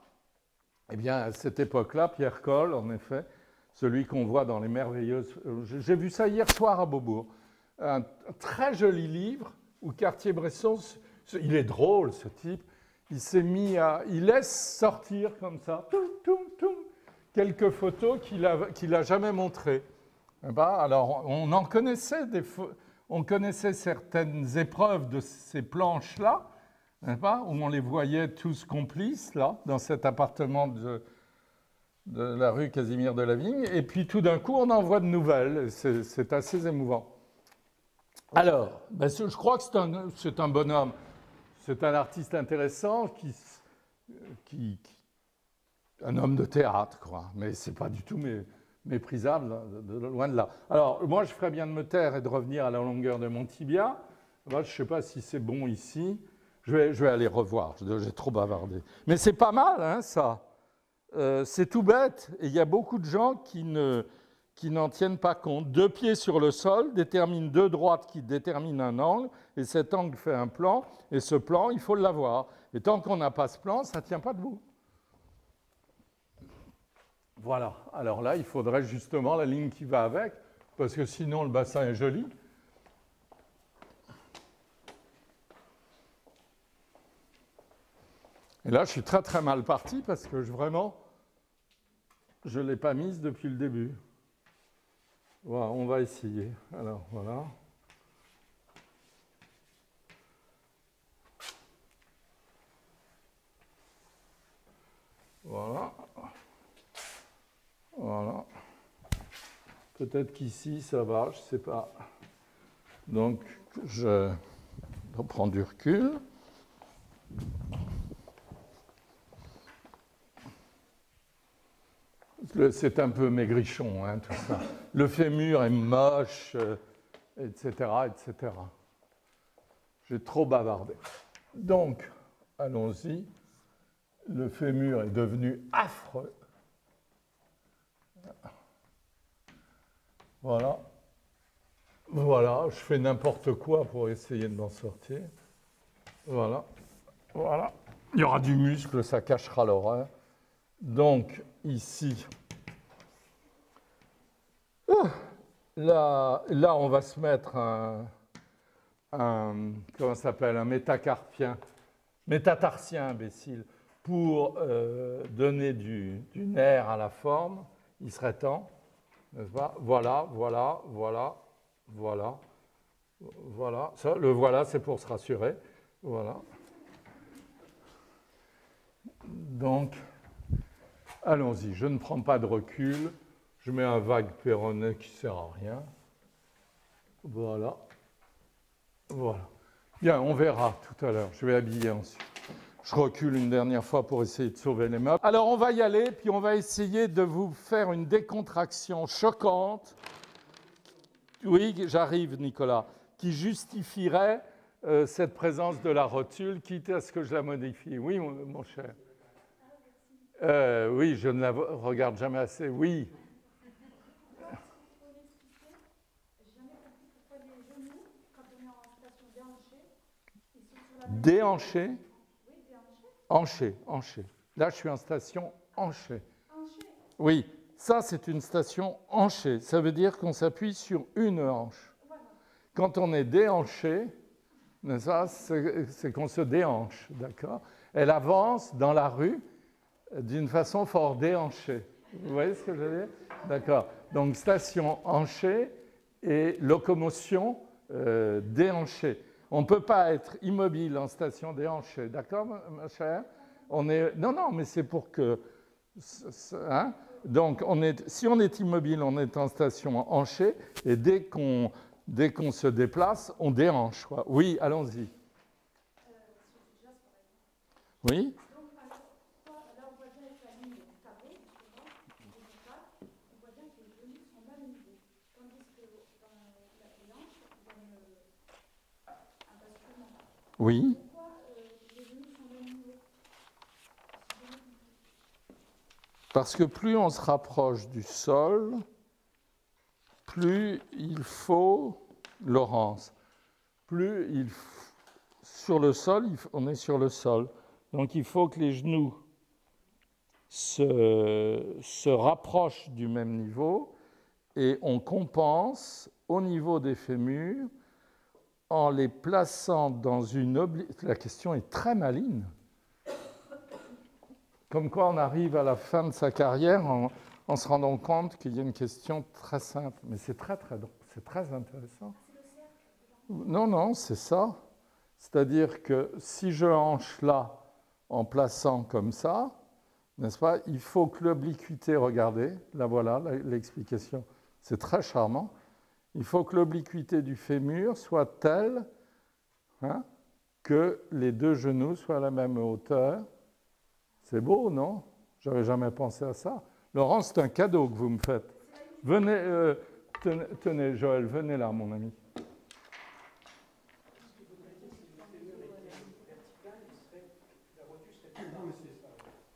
Eh bien, à cette époque-là, Pierre Coll, en effet, celui qu'on voit dans les merveilleuses... J'ai vu ça hier soir à Beaubourg. Un très joli livre où Cartier-Bresson, il est drôle ce type, il s'est mis à... Il laisse sortir comme ça, quelques photos qu'il n'a jamais montrées. Eh ben, alors, on en connaissait on connaissait certaines épreuves de ces planches-là, où on les voyait tous complices, là, dans cet appartement de la rue Casimir de la Vigne, et puis tout d'un coup, on en voit de nouvelles. C'est assez émouvant. Alors, ben, je crois que c'est un bonhomme, c'est un artiste intéressant, un homme de théâtre, quoi, mais c'est pas du tout méprisable, loin de là. Alors, moi, je ferais bien de me taire et de revenir à la longueur de mon tibia. Moi, je ne sais pas si c'est bon ici. Je vais aller revoir, j'ai trop bavardé. Mais c'est pas mal, hein, ça. C'est tout bête. Et il y a beaucoup de gens qui n'en tiennent pas compte. 2 pieds sur le sol déterminent 2 droites qui déterminent un angle, et cet angle fait un plan, et ce plan, il faut l'avoir. Et tant qu'on n'a pas ce plan, ça ne tient pas debout. Voilà. Alors là, il faudrait justement la ligne qui va avec, parce que sinon, le bassin est joli. Et là, je suis très très mal parti parce que vraiment, je ne l'ai pas mise depuis le début. Voilà, on va essayer. Alors, voilà. Voilà. Voilà. Peut-être qu'ici, ça va, je ne sais pas. Donc, je reprends du recul. C'est un peu maigrichon, hein, tout ça. Le fémur est moche, etc., etc. J'ai trop bavardé. Donc, allons-y. Le fémur est devenu affreux. Voilà. Voilà, je fais n'importe quoi pour essayer de m'en sortir. Voilà. Voilà. Il y aura du muscle, ça cachera l'horreur. Donc, ici, là, on va se mettre comment ça s'appelle, un métatarsien, imbécile, pour donner du nerf à la forme. Il serait temps, n'est-ce pas? Voilà. Ça, le voilà, c'est pour se rassurer. Voilà. Donc, allons-y. Je ne prends pas de recul. Je mets un vague péroné qui ne sert à rien. Voilà. Bien, on verra tout à l'heure. Je vais habiller ensuite. Je recule une dernière fois pour essayer de sauver les meubles. Alors, on va y aller, puis on va essayer de vous faire une décontraction choquante. Oui, j'arrive, Nicolas. Qui justifierait cette présence de la rotule, quitte à ce que je la modifie. Oui, mon cher. Oui, je ne la regarde jamais assez. Oui. Déhanché. Hanché. Là, je suis en station hanché. Oui, ça, c'est une station hanchée. Ça veut dire qu'on s'appuie sur une hanche. Quand on est déhanché, c'est qu'on se déhanche, d'accord? Elle avance dans la rue d'une façon fort déhanchée. Vous voyez ce que je veux dire? D'accord. Donc, station hanchée et locomotion déhanchée. On ne peut pas être immobile en station déhanchée, d'accord, ma chère? Non, mais c'est pour que... Hein? Donc, si on est immobile, on est en station hanchée, et dès qu'on se déplace, on déhanche, quoi. Oui, allons-y. Oui? Oui. Parce que plus on se rapproche du sol, plus il faut, Laurence, sur le sol, on est sur le sol. Donc il faut que les genoux se rapprochent du même niveau et on compense au niveau des fémurs en les plaçant dans une... La question est très maligne. Comme quoi on arrive à la fin de sa carrière en se rendant compte qu'il y a une question très simple. Mais c'est très intéressant. Non, c'est ça. C'est-à-dire que si je hanche là en plaçant comme ça, n'est-ce pas, il faut que l'obliquité, regardez, là voilà l'explication, c'est très charmant, il faut que l'obliquité du fémur soit telle que les deux genoux soient à la même hauteur. C'est beau, non? J'avais jamais pensé à ça. Laurent, c'est un cadeau que vous me faites. Venez, tenez, Joël, venez là, mon ami.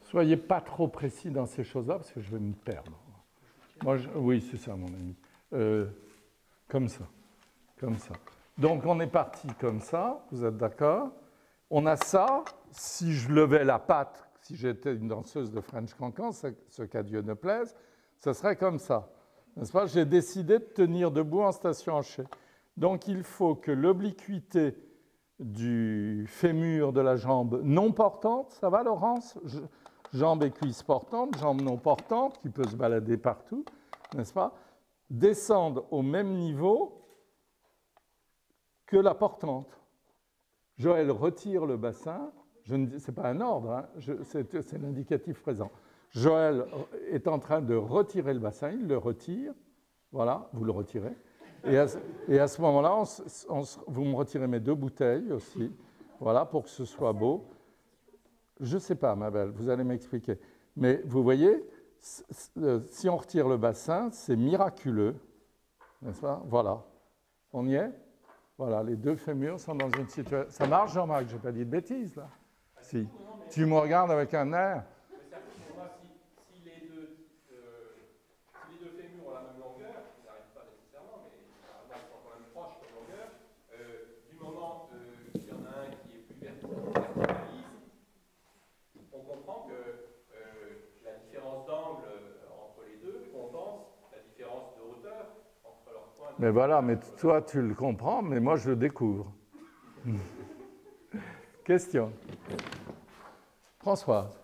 Soyez pas trop précis dans ces choses-là, parce que je vais me perdre. Oui, c'est ça, mon ami. Comme ça. Donc, on est parti comme ça, vous êtes d'accord? On a ça, si je levais la patte, si j'étais une danseuse de French Cancan, ce qu'à Dieu ne plaise, ce serait comme ça. N'est-ce pas? J'ai décidé de tenir debout en station hanchée. Donc, il faut que l'obliquité du fémur de la jambe non portante, ça va, Laurence? Jambe et cuisse portante, jambe non portante, qui peut se balader partout, n'est-ce pas? Descendent au même niveau que la portante. Joël retire le bassin. Ce n'est pas un ordre, hein, c'est l'indicatif présent. Joël est en train de retirer le bassin, il le retire. Voilà, vous le retirez. Et à ce moment-là, vous me retirez mes deux bouteilles aussi, voilà, pour que ce soit beau. Je ne sais pas, ma belle, vous allez m'expliquer. Mais vous voyez, si on retire le bassin, c'est miraculeux, n'est-ce pas? Voilà. On y est? Voilà, les deux fémurs sont dans une situation... Ça marche, Jean-Marc? Je n'ai pas dit de bêtises, là. Si. Tu me regardes avec un air.
Pour moi, si les deux fémurs ont la même longueur, ils n'arrivent pas nécessairement, mais ils sont quand même proches comme longueur, du moment qu'il y en a un qui est plus vertical,
Mais voilà, mais toi, tu le comprends, mais moi, je le découvre. Question. Françoise?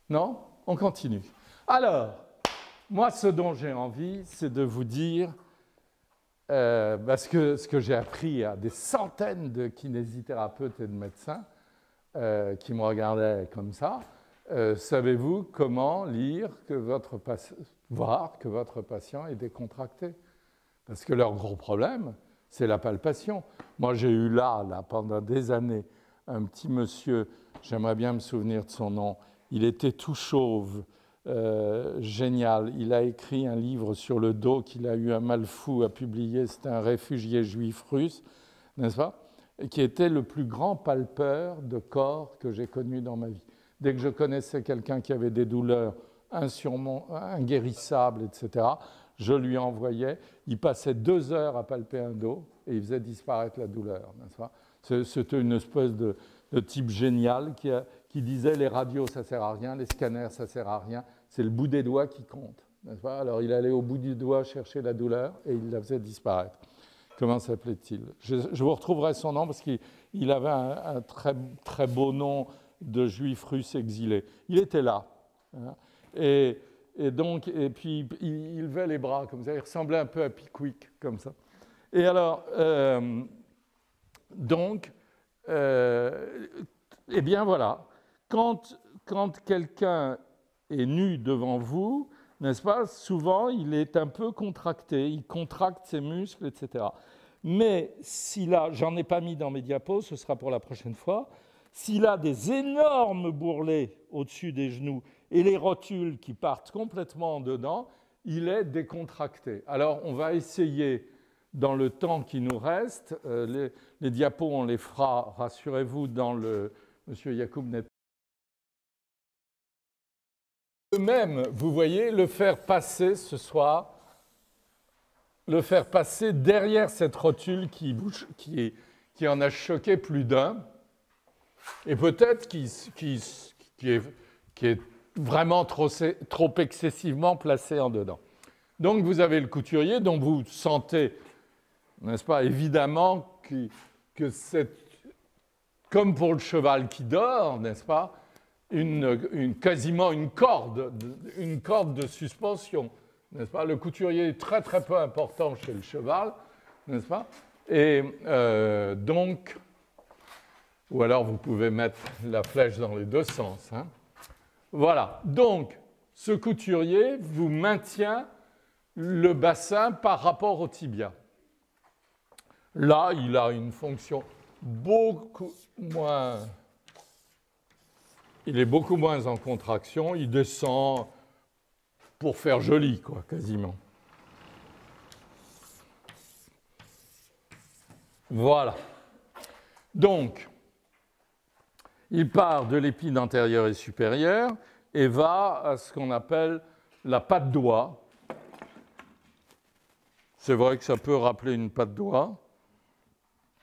Non? On continue. Alors, moi, ce dont j'ai envie, c'est de vous dire, parce que ce que j'ai appris à des centaines de kinésithérapeutes et de médecins qui me regardaient comme ça, savez-vous comment voir que votre patient est décontracté? Parce que leur gros problème, c'est la palpation. Moi, j'ai eu là, pendant des années, un petit monsieur, j'aimerais bien me souvenir de son nom, il était tout chauve, génial. Il a écrit un livre sur le dos qu'il a eu un mal fou à publier, c'était un réfugié juif russe, n'est-ce pas? Qui était le plus grand palpeur de corps que j'ai connu dans ma vie. Dès que je connaissais quelqu'un qui avait des douleurs inguérissables, etc., je lui envoyais, il passait 2 heures à palper un dos et il faisait disparaître la douleur, n'est-ce pas? C'était une espèce de type génial qui disait les radios ça sert à rien, les scanners ça sert à rien, c'est le bout des doigts qui compte, n'est-ce pas? Alors il allait au bout du doigt chercher la douleur et il la faisait disparaître. Comment s'appelait-il? Je vous retrouverai son nom parce qu'il avait un très, très beau nom de juif russe exilé. Il était là. Hein, et puis il levait les bras comme ça, il ressemblait un peu à Pickwick comme ça. Et alors, eh bien voilà, quand quelqu'un est nu devant vous, n'est-ce pas, souvent il est un peu contracté, il contracte ses muscles, etc. Mais s'il a, j'en ai pas mis dans mes diapos, ce sera pour la prochaine fois, s'il a des énormes bourrelets au-dessus des genoux et les rotules qui partent complètement dedans, il est décontracté. Alors, on va essayer, dans le temps qui nous reste, les diapos, on les fera, rassurez-vous, dans le... Monsieur Yacoub n'est pas... Même, vous voyez, le faire passer ce soir, le faire passer derrière cette rotule qui en a choqué plus d'un, et peut-être qui est vraiment trop excessivement placé en dedans. Donc vous avez le couturier dont vous sentez, n'est-ce pas, évidemment que c'est, comme pour le cheval qui dort, n'est-ce pas, quasiment une corde de suspension, n'est-ce pas? Le couturier est très très peu important chez le cheval, n'est-ce pas? Et donc, ou alors vous pouvez mettre la flèche dans les deux sens. Hein. Voilà, donc ce couturier vous maintient le bassin par rapport au tibia. Là, il a une fonction beaucoup moins... Il est beaucoup moins en contraction, il descend pour faire joli, quoi, quasiment. Voilà. Donc, il part de l'épine antérieure et supérieure et va à ce qu'on appelle la patte doigt. C'est vrai que ça peut rappeler une patte doigt,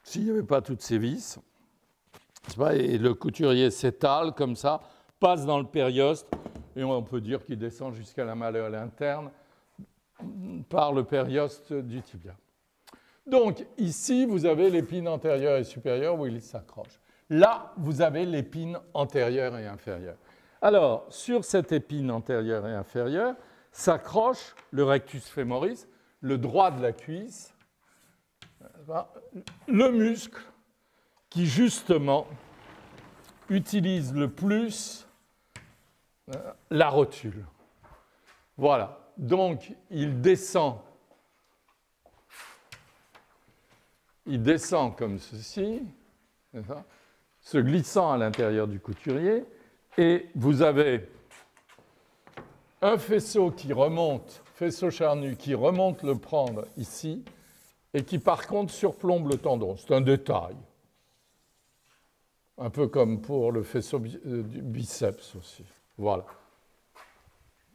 s'il n'y avait pas toutes ces vis. Et le couturier s'étale comme ça, passe dans le périoste, et on peut dire qu'il descend jusqu'à la malléole interne par le périoste du tibia. Donc ici, vous avez l'épine antérieure et supérieure où il s'accroche. Là, vous avez l'épine antérieure et inférieure. Alors, sur cette épine antérieure et inférieure, s'accroche le rectus femoris, le droit de la cuisse, le muscle qui, justement, utilise le plus la rotule. Voilà. Donc, il descend comme ceci, se glissant à l'intérieur du couturier, et vous avez un faisceau qui remonte, faisceau charnu, qui remonte le prendre ici, et qui par contre surplombe le tendon. C'est un détail. Un peu comme pour le faisceau du biceps aussi. Voilà.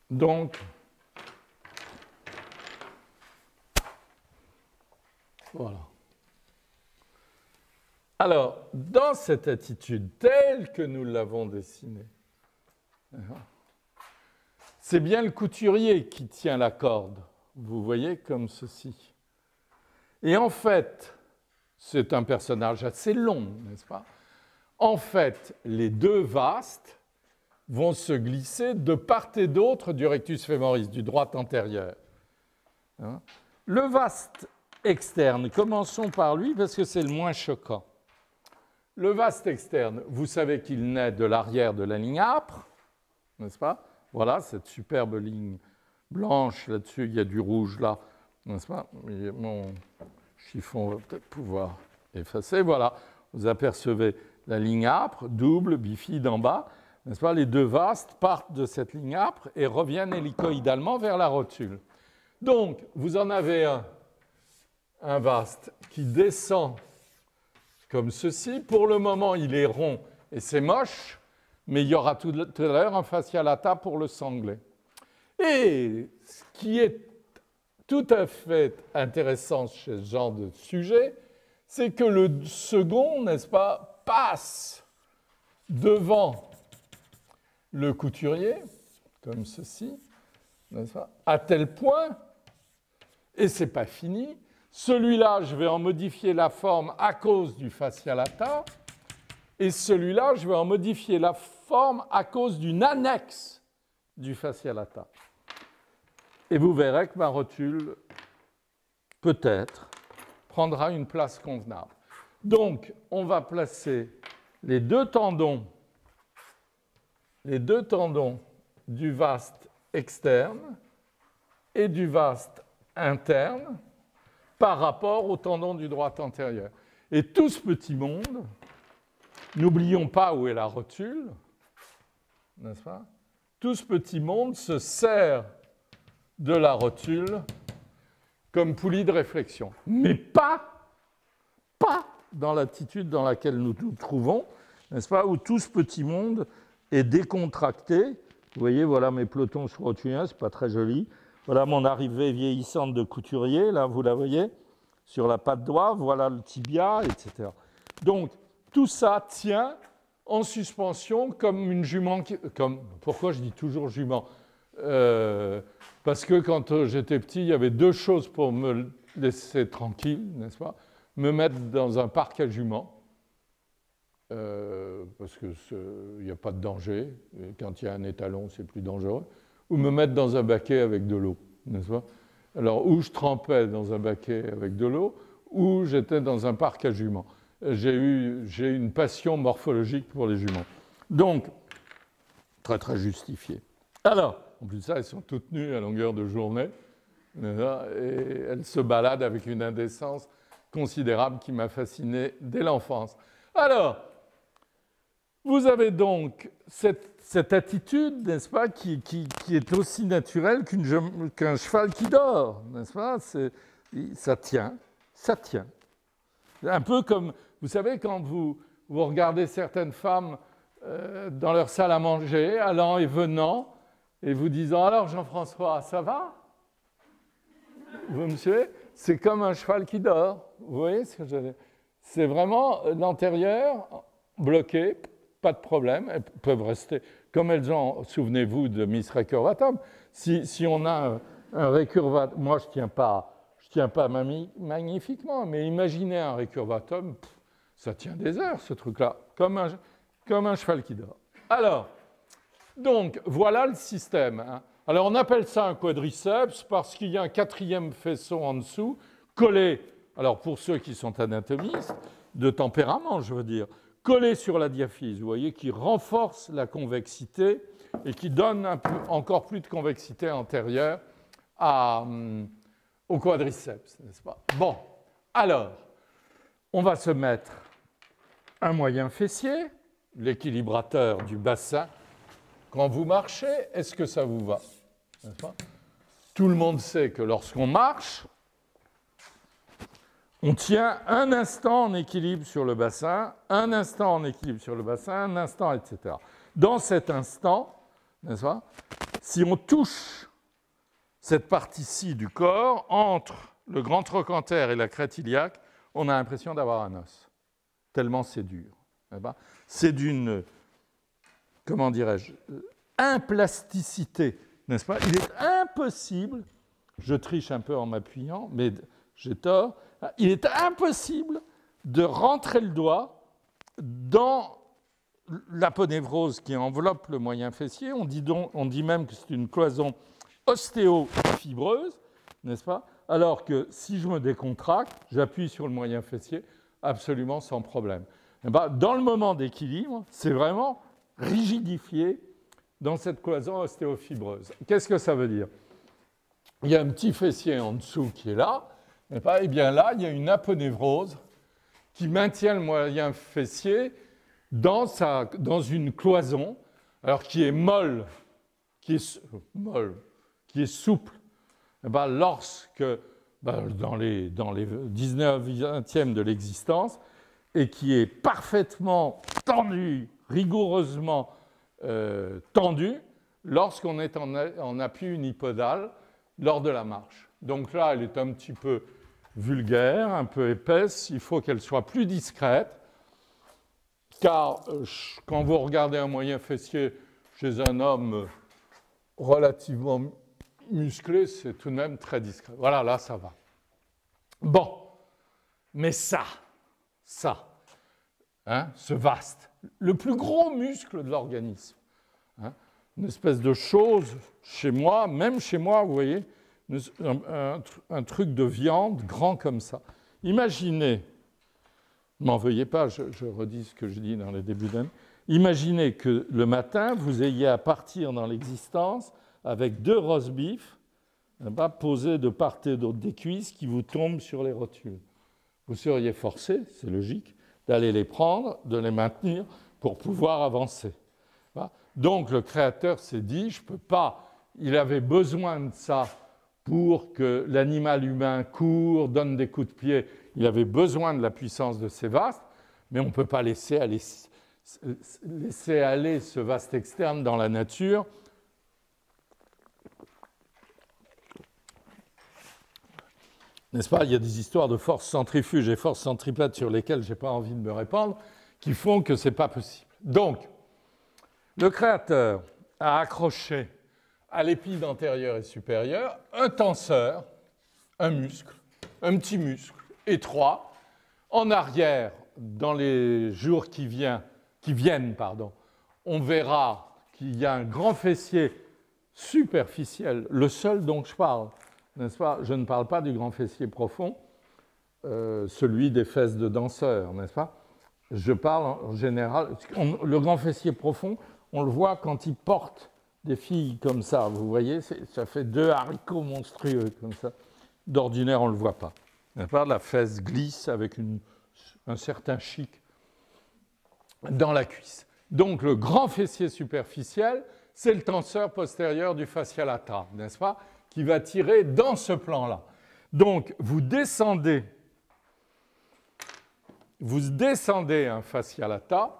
Donc, voilà. Alors, dans cette attitude telle que nous l'avons dessinée, c'est bien le couturier qui tient la corde. Vous voyez comme ceci. Et en fait, c'est un personnage assez long, n'est-ce pas? En fait, les deux vastes vont se glisser de part et d'autre du rectus femoris, du droit antérieur. Hein? Le vaste externe, commençons par lui parce que c'est le moins choquant. Le vaste externe, vous savez qu'il naît de l'arrière de la ligne âpre, n'est-ce pas? Voilà, cette superbe ligne blanche, là-dessus, il y a du rouge là, n'est-ce pas? Mon chiffon va peut-être pouvoir effacer. Voilà, vous apercevez la ligne âpre, double, bifide en bas, n'est-ce pas? Les deux vastes partent de cette ligne âpre et reviennent hélicoïdalement vers la rotule. Donc, vous en avez un vaste qui descend comme ceci. Pour le moment, il est rond et c'est moche, mais il y aura tout à l'heure un fascia lata pour le sangler. Et ce qui est tout à fait intéressant chez ce genre de sujet, c'est que le second, n'est-ce pas, passe devant le couturier, comme ceci, n'est-ce pas, à tel point, et ce n'est pas fini, celui-là, je vais en modifier la forme à cause du fascia lata, et celui-là, je vais en modifier la forme à cause d'une annexe du fascia lata. Et vous verrez que ma rotule, peut-être, prendra une place convenable. Donc, on va placer les deux tendons du vaste externe et du vaste interne par rapport au tendon du droit antérieur. Et tout ce petit monde, n'oublions pas où est la rotule, n'est-ce pas? Tout ce petit monde se sert de la rotule comme poulie de réflexion, mais pas dans l'attitude dans laquelle nous nous trouvons, n'est-ce pas, où tout ce petit monde est décontracté. Vous voyez, voilà mes pelotons rotuliens, c'est pas très joli. Voilà mon arrivée vieillissante de couturier, là, vous la voyez, sur la patte droite, voilà le tibia, etc. Donc, tout ça tient en suspension comme une jument. Pourquoi je dis toujours jument? Parce que quand j'étais petit, il y avait deux choses pour me laisser tranquille, n'est-ce pas? Me mettre dans un parc à juments, parce qu'il n'y a pas de danger, et quand il y a un étalon, c'est plus dangereux, ou me mettre dans un baquet avec de l'eau, n'est-ce pas? Alors, ou je trempais dans un baquet avec de l'eau, ou j'étais dans un parc à juments. J'ai une passion morphologique pour les juments. Donc, très, très justifié. Alors, en plus de ça, elles sont toutes nues à longueur de journée, et elles se baladent avec une indécence considérable qui m'a fasciné dès l'enfance. Alors, vous avez donc cette attitude, n'est-ce pas, qui est aussi naturelle qu'un cheval qui dort, n'est-ce pas? Ça tient. Un peu comme, vous savez, quand vous regardez certaines femmes dans leur salle à manger, allant et venant, et vous disant « Alors, Jean-François, ça va ?» Vous me suivez? C'est comme un cheval qui dort. Vous voyez ce que je veux dire? C'est vraiment l'antérieur bloqué, pas de problème. Elles peuvent rester comme elles ont. Souvenez-vous de Miss Recurvatum. Si on a un recurvatum, moi je tiens pas magnifiquement, mais imaginez un recurvatum, ça tient des heures ce truc-là, comme un cheval qui dort. Alors, donc voilà le système. Hein. Alors on appelle ça un quadriceps parce qu'il y a un quatrième faisceau en dessous, collé, alors pour ceux qui sont anatomistes, de tempérament je veux dire, collé sur la diaphyse, vous voyez, qui renforce la convexité et qui donne encore plus de convexité antérieure au quadriceps, n'est-ce pas? Bon, alors, on va se mettre un moyen fessier, l'équilibrateur du bassin. Quand vous marchez, est-ce que ça vous va? N'est-ce pas? Tout le monde sait que lorsqu'on marche, on tient un instant en équilibre sur le bassin, un instant en équilibre sur le bassin, un instant, etc. Dans cet instant, n'est-ce pas, si on touche cette partie-ci du corps, entre le grand trochanter et la crête iliaque, on a l'impression d'avoir un os, tellement c'est dur. C'est d'une, comment dirais-je, implasticité, n'est-ce pas? Il est impossible, je triche un peu en m'appuyant, mais j'ai tort, il est impossible de rentrer le doigt dans l'aponévrose qui enveloppe le moyen fessier. On dit même que c'est une cloison ostéofibreuse, n'est-ce pas? Alors que si je me décontracte, j'appuie sur le moyen fessier absolument sans problème. Et bien, dans le moment d'équilibre, c'est vraiment rigidifié dans cette cloison ostéofibreuse. Qu'est-ce que ça veut dire? Il y a un petit fessier en dessous qui est là, et bien là, il y a une aponévrose qui maintient le moyen fessier dans une cloison, alors qui est molle, qui est souple. Et bien, lorsque, dans les 19e de l'existence, et qui est parfaitement tendue, rigoureusement tendue, lorsqu'on est en appui unipodal lors de la marche. Donc là, elle est un petit peu vulgaire, un peu épaisse, il faut qu'elle soit plus discrète, car quand vous regardez un moyen fessier chez un homme relativement musclé, c'est tout de même très discret. Voilà, là, ça va. Bon, mais ça, ce vaste, le plus gros muscle de l'organisme, une espèce de chose chez moi, même chez moi, vous voyez, un truc de viande grand comme ça. Imaginez, ne m'en veuillez pas, je redis ce que je dis dans les débuts d'année, imaginez que le matin, vous ayez à partir dans l'existence avec 2 roast beef posés de part et d'autre des cuisses qui vous tombent sur les rotules. Vous seriez forcé, c'est logique, d'aller les prendre, de les maintenir pour pouvoir avancer. Donc le créateur s'est dit, je ne peux pas, il avait besoin de ça pour que l'animal humain court, donne des coups de pied, il avait besoin de la puissance de ces vastes, mais on ne peut pas laisser aller ce vaste externe dans la nature. N'est-ce pas? Il y a des histoires de force centrifuge et force centripète sur lesquelles je n'ai pas envie de me répandre, qui font que ce n'est pas possible. Donc, le créateur a accroché à l'épide antérieure et supérieure un tenseur, un muscle, un petit muscle étroit. En arrière, dans les jours qui viennent, on verra qu'il y a un grand fessier superficiel, le seul dont je parle, n'est-ce pas? Je ne parle pas du grand fessier profond, celui des fesses de danseur, n'est-ce pas? Je parle en général, le grand fessier profond, on le voit quand il porte des filles comme ça, vous voyez, ça fait 2 haricots monstrueux comme ça. D'ordinaire, on ne le voit pas. La fesse glisse avec un certain chic dans la cuisse. Donc, le grand fessier superficiel, c'est le tenseur postérieur du fascia lata, n'est-ce pas, qui va tirer dans ce plan-là. Donc, vous descendez un fascia lata,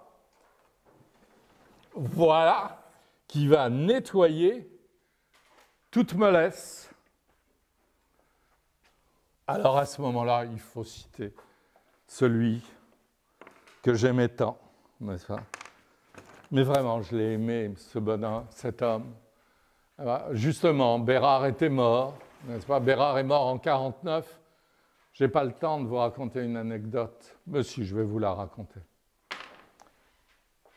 voilà, qui va nettoyer toute mollesse. Alors à ce moment-là, il faut citer celui que j'aimais tant, n'est-ce pas? Mais vraiment, je l'ai aimé, ce bonhomme, cet homme. Justement, Bérard était mort, n'est-ce pas? Bérard est mort en 1949. Je n'ai pas le temps de vous raconter une anecdote, mais si, je vais vous la raconter.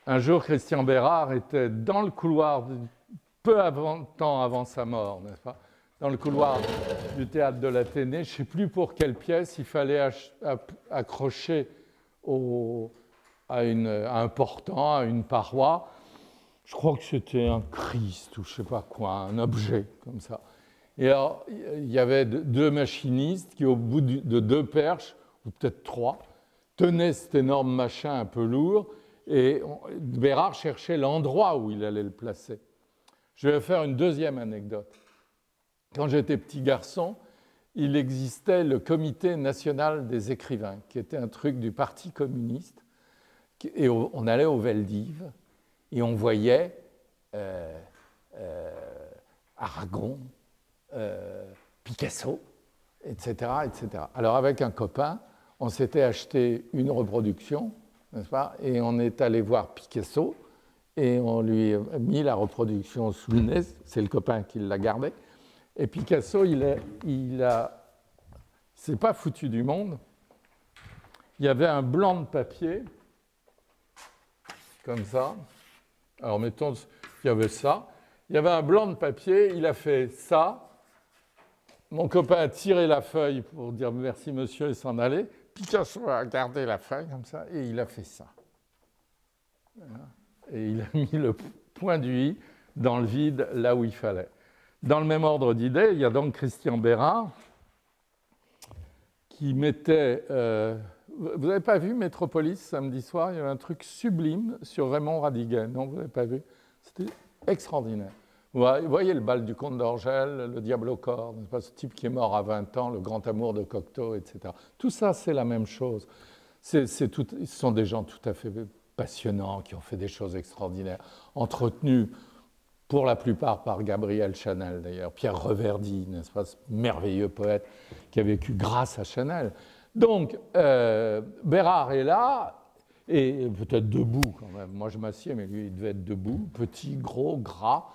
Un jour, Christian Bérard était dans le couloir, peu temps avant sa mort, n'est-ce pas? Dans le couloir du théâtre de l'Athénée, je ne sais plus pour quelle pièce, il fallait accrocher à un portant, à une paroi. Je crois que c'était un Christ ou je ne sais pas quoi, un objet comme ça. Et alors, il y avait 2 machinistes qui, au bout de 2 perches, ou peut-être 3, tenaient cet énorme machin un peu lourd, et Bérard cherchait l'endroit où il allait le placer. Je vais faire une deuxième anecdote. Quand j'étais petit garçon, il existait le Comité national des écrivains, qui était un truc du Parti communiste, et on allait au Veldiv, et on voyait Aragon, Picasso, etc., etc. Alors avec un copain, on s'était acheté une reproduction, n'est-ce pas? Et on est allé voir Picasso, et on lui a mis la reproduction sous le nez, c'est le copain qui l'a gardé. Et Picasso, il c'est pas foutu du monde. Il y avait un blanc de papier, comme ça. Alors, mettons qu'il y avait ça. Il y avait un blanc de papier, il a fait ça. Mon copain a tiré la feuille pour dire merci monsieur et s'en aller. Picasso a gardé la feuille comme ça et il a fait ça. Voilà. Et il a mis le point du i dans le vide là où il fallait. Dans le même ordre d'idées, il y a donc Christian Bérard qui mettait... vous n'avez pas vu Métropolis samedi soir? Il y avait un truc sublime sur Raymond Radiguet. Non, vous n'avez pas vu? C'était extraordinaire. Vous voyez le bal du comte d'Orgel, le diable au corps, ce type qui est mort à 20 ans, le grand amour de Cocteau, etc. Tout ça, c'est la même chose. Ce sont des gens tout à fait passionnants, qui ont fait des choses extraordinaires, entretenus pour la plupart par Gabriel Chanel, d'ailleurs, Pierre Reverdy, n'est-ce pas, ce merveilleux poète qui a vécu grâce à Chanel. Donc, Bérard est là, et peut-être debout quand même. Moi, je m'assieds, mais lui, il devait être debout, petit, gros, gras,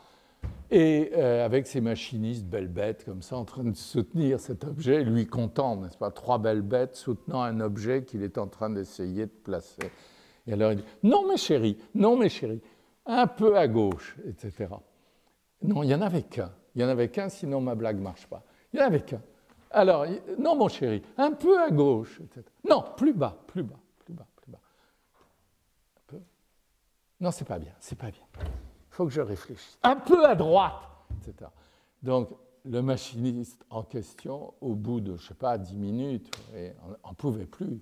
et avec ses machinistes, belles bêtes, comme ça, en train de soutenir cet objet, lui content, n'est-ce pas, 3 belles bêtes soutenant un objet qu'il est en train d'essayer de placer. Et alors, il dit « Non, mes chéris, un peu à gauche, etc. » Non, il n'y en avait qu'un. Il n'y en avait qu'un, sinon ma blague ne marche pas. Il n'y en avait qu'un. Alors, non, mon chéri, un peu à gauche, etc. Non, plus bas. Un peu. Non, c'est pas bien. Il faut que je réfléchisse. Un peu à droite, etc. Donc, le machiniste en question, au bout de, je ne sais pas, 10 minutes, on n'en pouvait plus.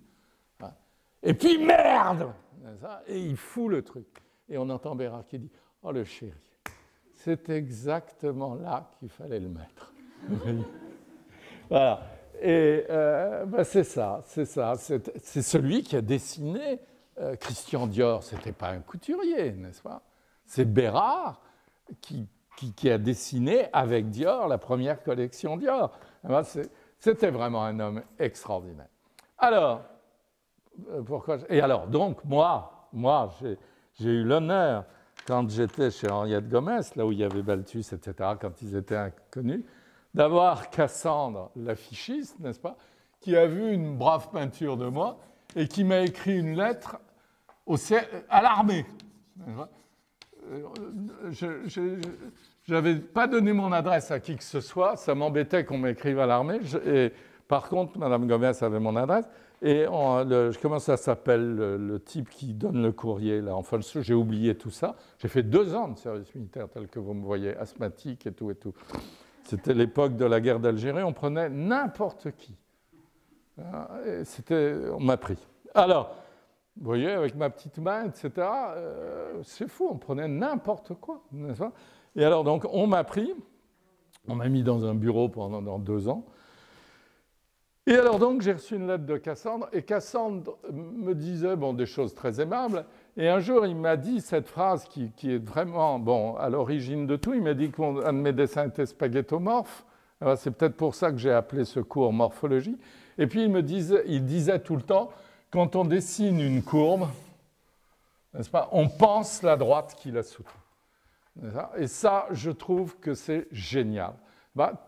Et puis, merde! Et il fout le truc. Et on entend Bérard qui dit « Oh, le chéri, c'est exactement là qu'il fallait le mettre. » Voilà. Et c'est ça. C'est celui qui a dessiné Christian Dior. Ce n'était pas un couturier, n'est-ce pas? C'est Bérard qui a dessiné avec Dior la première collection Dior. C'était vraiment un homme extraordinaire. Alors, donc, moi j'ai eu l'honneur, quand j'étais chez Henriette Gomez, là où il y avait Balthus, etc., quand ils étaient inconnus, d'avoir Cassandre, l'affichiste, n'est-ce pas, qui a vu une brave peinture de moi et qui m'a écrit une lettre à l'armée. Je n'avais pas donné mon adresse à qui que ce soit, ça m'embêtait qu'on m'écrive à l'armée. Par contre, Mme Gomez avait mon adresse. Et comment ça s'appelle, le type qui donne le courrier, là? Enfin, j'ai oublié tout ça. J'ai fait 2 ans de service militaire, tel que vous me voyez, asthmatique et tout. C'était l'époque de la guerre d'Algérie, on prenait n'importe qui. On m'a pris. Alors, vous voyez, avec ma petite main, etc., c'est fou, on prenait n'importe quoi, n'est-ce pas? Et alors, donc, on m'a pris, on m'a mis dans un bureau pendant 2 ans. Et alors, donc, j'ai reçu une lettre de Cassandre, et Cassandre me disait des choses très aimables. Et un jour, il m'a dit cette phrase qui est vraiment à l'origine de tout. Il m'a dit qu'un de mes dessins était spaghettomorphe. C'est peut-être pour ça que j'ai appelé ce cours morphologie. Et puis, il disait tout le temps, quand on dessine une courbe, n'est-ce pas, on pense la droite qui la sous-tend. Et ça, je trouve que c'est génial.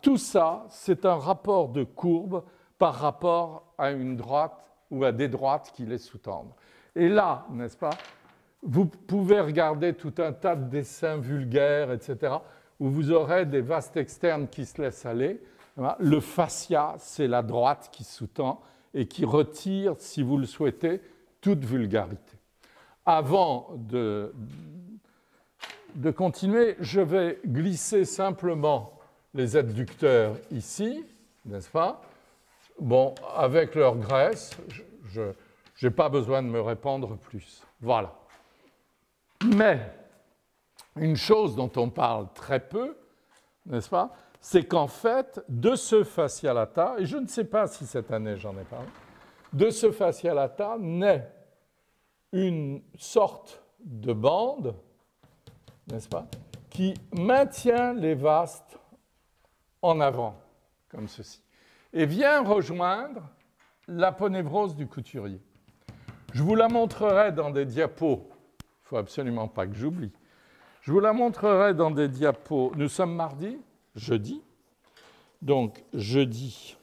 Tout ça, c'est un rapport de courbe par rapport à une droite ou à des droites qui les sous-tendent. Et là, n'est-ce pas, vous pouvez regarder tout un tas de dessins vulgaires, etc., où vous aurez des vastes externes qui se laissent aller. Le fascia, c'est la droite qui sous-tend et qui retire, si vous le souhaitez, toute vulgarité. Avant de continuer, je vais glisser simplement les adducteurs ici, n'est-ce pas? Avec leur graisse, je n'ai pas besoin de me répandre plus. Voilà. Mais une chose dont on parle très peu, n'est-ce pas, c'est qu'en fait, de ce fascia lata, et je ne sais pas si cette année j'en ai parlé, de ce fascia lata naît une sorte de bande, n'est-ce pas, qui maintient les vastes en avant, comme ceci, et vient rejoindre l'aponévrose du couturier. Je vous la montrerai dans des diapos, il ne faut absolument pas que j'oublie. Je vous la montrerai dans des diapos. Nous sommes mardi, jeudi. Donc, jeudi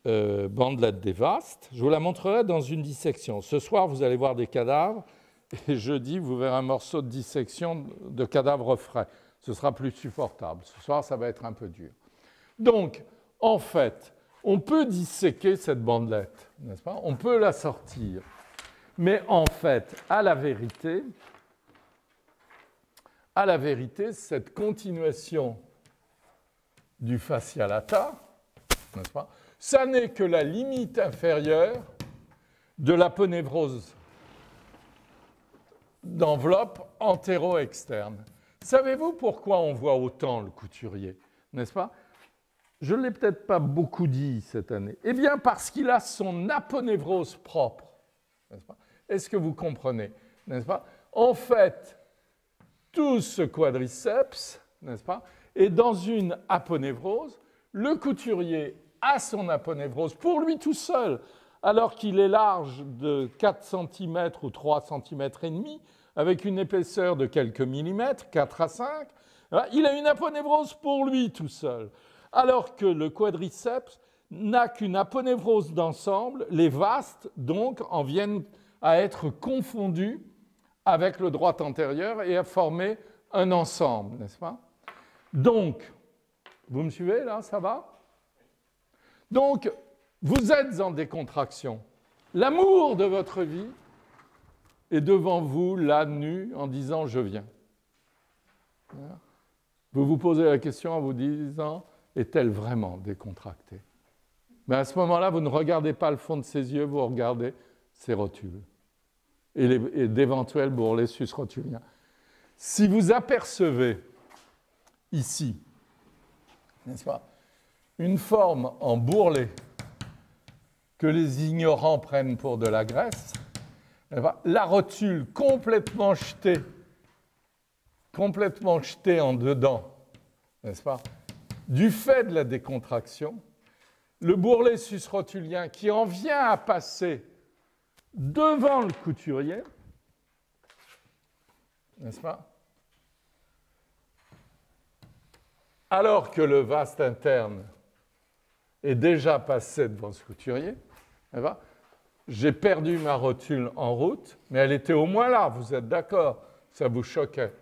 bandelette des vastes. Je vous la montrerai dans une dissection. Ce soir, vous allez voir des cadavres, et jeudi, vous verrez un morceau de dissection de cadavres frais. Ce sera plus supportable. Ce soir, ça va être un peu dur. Donc, en fait, on peut disséquer cette bandelette, n'est-ce pas? On peut la sortir. Mais en fait, à la vérité, cette continuation du fascialata, n'est-ce pas? Ça n'est que la limite inférieure de l'aponévrose d'enveloppe antéro-externe. Savez-vous pourquoi on voit autant le couturier, n'est-ce pas? Je ne l'ai peut-être pas beaucoup dit cette année. Eh bien, parce qu'il a son aponévrose propre, n'est-ce pas? Est-ce que vous comprenez, n'est-ce pas? En fait, tout ce quadriceps, n'est-ce pas, est dans une aponévrose. Le couturier a son aponévrose pour lui tout seul, alors qu'il est large de 4 cm ou 3 cm et demi, avec une épaisseur de quelques millimètres, 4 à 5. Il a une aponévrose pour lui tout seul, alors que le quadriceps n'a qu'une aponévrose d'ensemble. Les vastes, donc, en viennent à être confondus avec le droit antérieur et à former un ensemble, n'est-ce pas? Donc, vous me suivez là, ça va? Donc, vous êtes en décontraction. L'amour de votre vie est devant vous, là, nu, en disant « je viens ». Vous vous posez la question en vous disant « est-elle vraiment décontractée ?» Mais à ce moment-là, vous ne regardez pas le fond de ses yeux, vous regardez ses rotules et d'éventuels bourrelets susrotuliens. Si vous apercevez ici, n'est-ce pas, une forme en bourrelet que les ignorants prennent pour de la graisse, la rotule complètement jetée en dedans, n'est-ce pas, du fait de la décontraction, le bourrelet susrotulien qui en vient à passer devant le couturier, n'est-ce pas, alors que le vaste interne est déjà passé devant ce couturier, j'ai perdu ma rotule en route, mais elle était au moins là, vous êtes d'accord? Ça vous choquait.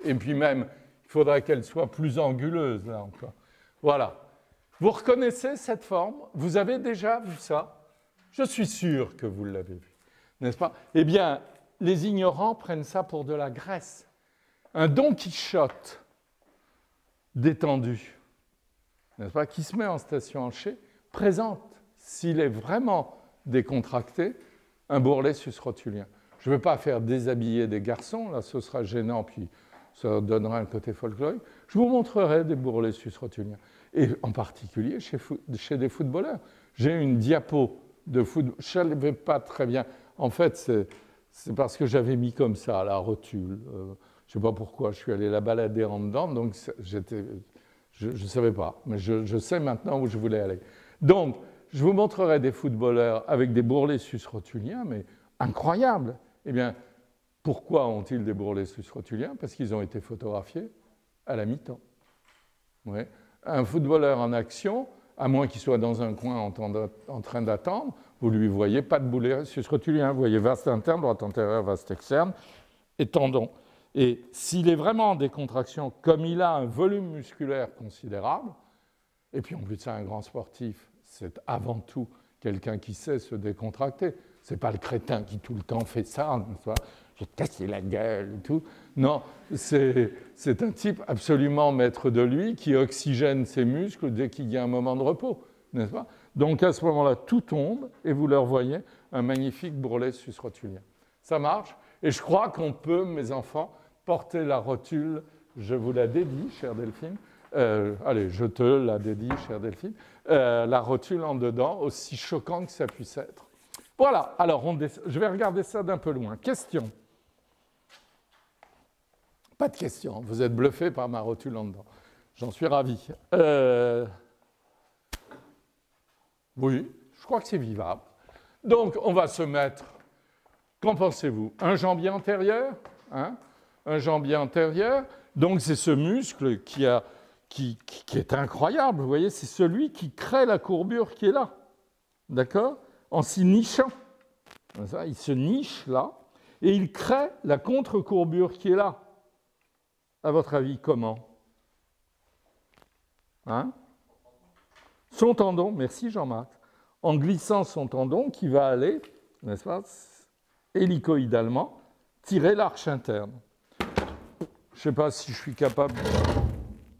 Et puis même, il faudrait qu'elle soit plus anguleuse, là encore. Voilà. Vous reconnaissez cette forme? Vous avez déjà vu ça? Je suis sûr que vous l'avez vu, n'est-ce pas? Eh bien, les ignorants prennent ça pour de la graisse. Un Don Quichotte détendu, n'est-ce pas, qui se met en station hanchée, présente, s'il est vraiment décontracté, un bourrelet susrotulien. Je ne vais pas faire déshabiller des garçons, là ce sera gênant, puis ça donnera un côté folklorique. Je vous montrerai des bourrelets susrotuliens, et en particulier chez des footballeurs. J'ai une diapo de football, je ne savais pas très bien. En fait, c'est parce que j'avais mis comme ça la rotule. Je ne sais pas pourquoi, je suis allé la balader en dedans, donc je ne savais pas, mais je sais maintenant où je voulais aller. Donc, je vous montrerai des footballeurs avec des bourrelets susrotuliens, mais incroyables. Eh bien, pourquoi ont-ils des bourrelets susrotuliens? Parce qu'ils ont été photographiés à la mi-temps. Ouais. Un footballeur en action, à moins qu'il soit dans un coin en train d'attendre, vous ne lui voyez pas de bourrelet susrotulien. Vous voyez vaste interne, droite antérieure, vaste externe et tendon. Et s'il est vraiment en décontraction, comme il a un volume musculaire considérable, et puis en plus c'est un grand sportif, c'est avant tout quelqu'un qui sait se décontracter. Ce n'est pas le crétin qui tout le temps fait ça, j'ai cassé la gueule et tout. Non, c'est un type absolument maître de lui qui oxygène ses muscles dès qu'il y a un moment de repos, n'est-ce pas? Donc à ce moment-là, tout tombe et vous leur voyez un magnifique bourrelet susrotulien. Ça marche et je crois qu'on peut, mes enfants, porter la rotule, je vous la dédie, chère Delphine, allez, je te la dédie, chère Delphine, la rotule en dedans, aussi choquant que ça puisse être. Voilà, alors je vais regarder ça d'un peu loin. Question? Pas de question, vous êtes bluffé par ma rotule en dedans. J'en suis ravi. Oui, je crois que c'est vivable. Donc, on va se mettre, qu'en pensez-vous? Un jambier antérieur, hein? Un jambier antérieur, donc c'est ce muscle qui est incroyable, vous voyez, c'est celui qui crée la courbure qui est là, d'accord, en s'y nichant. Il se niche là, et il crée la contre-courbure qui est là. À votre avis, comment? Hein? Son tendon, merci Jean-Marc, en glissant son tendon qui va aller, n'est-ce pas, hélicoïdalement, tirer l'arche interne. Je ne sais pas si je suis capable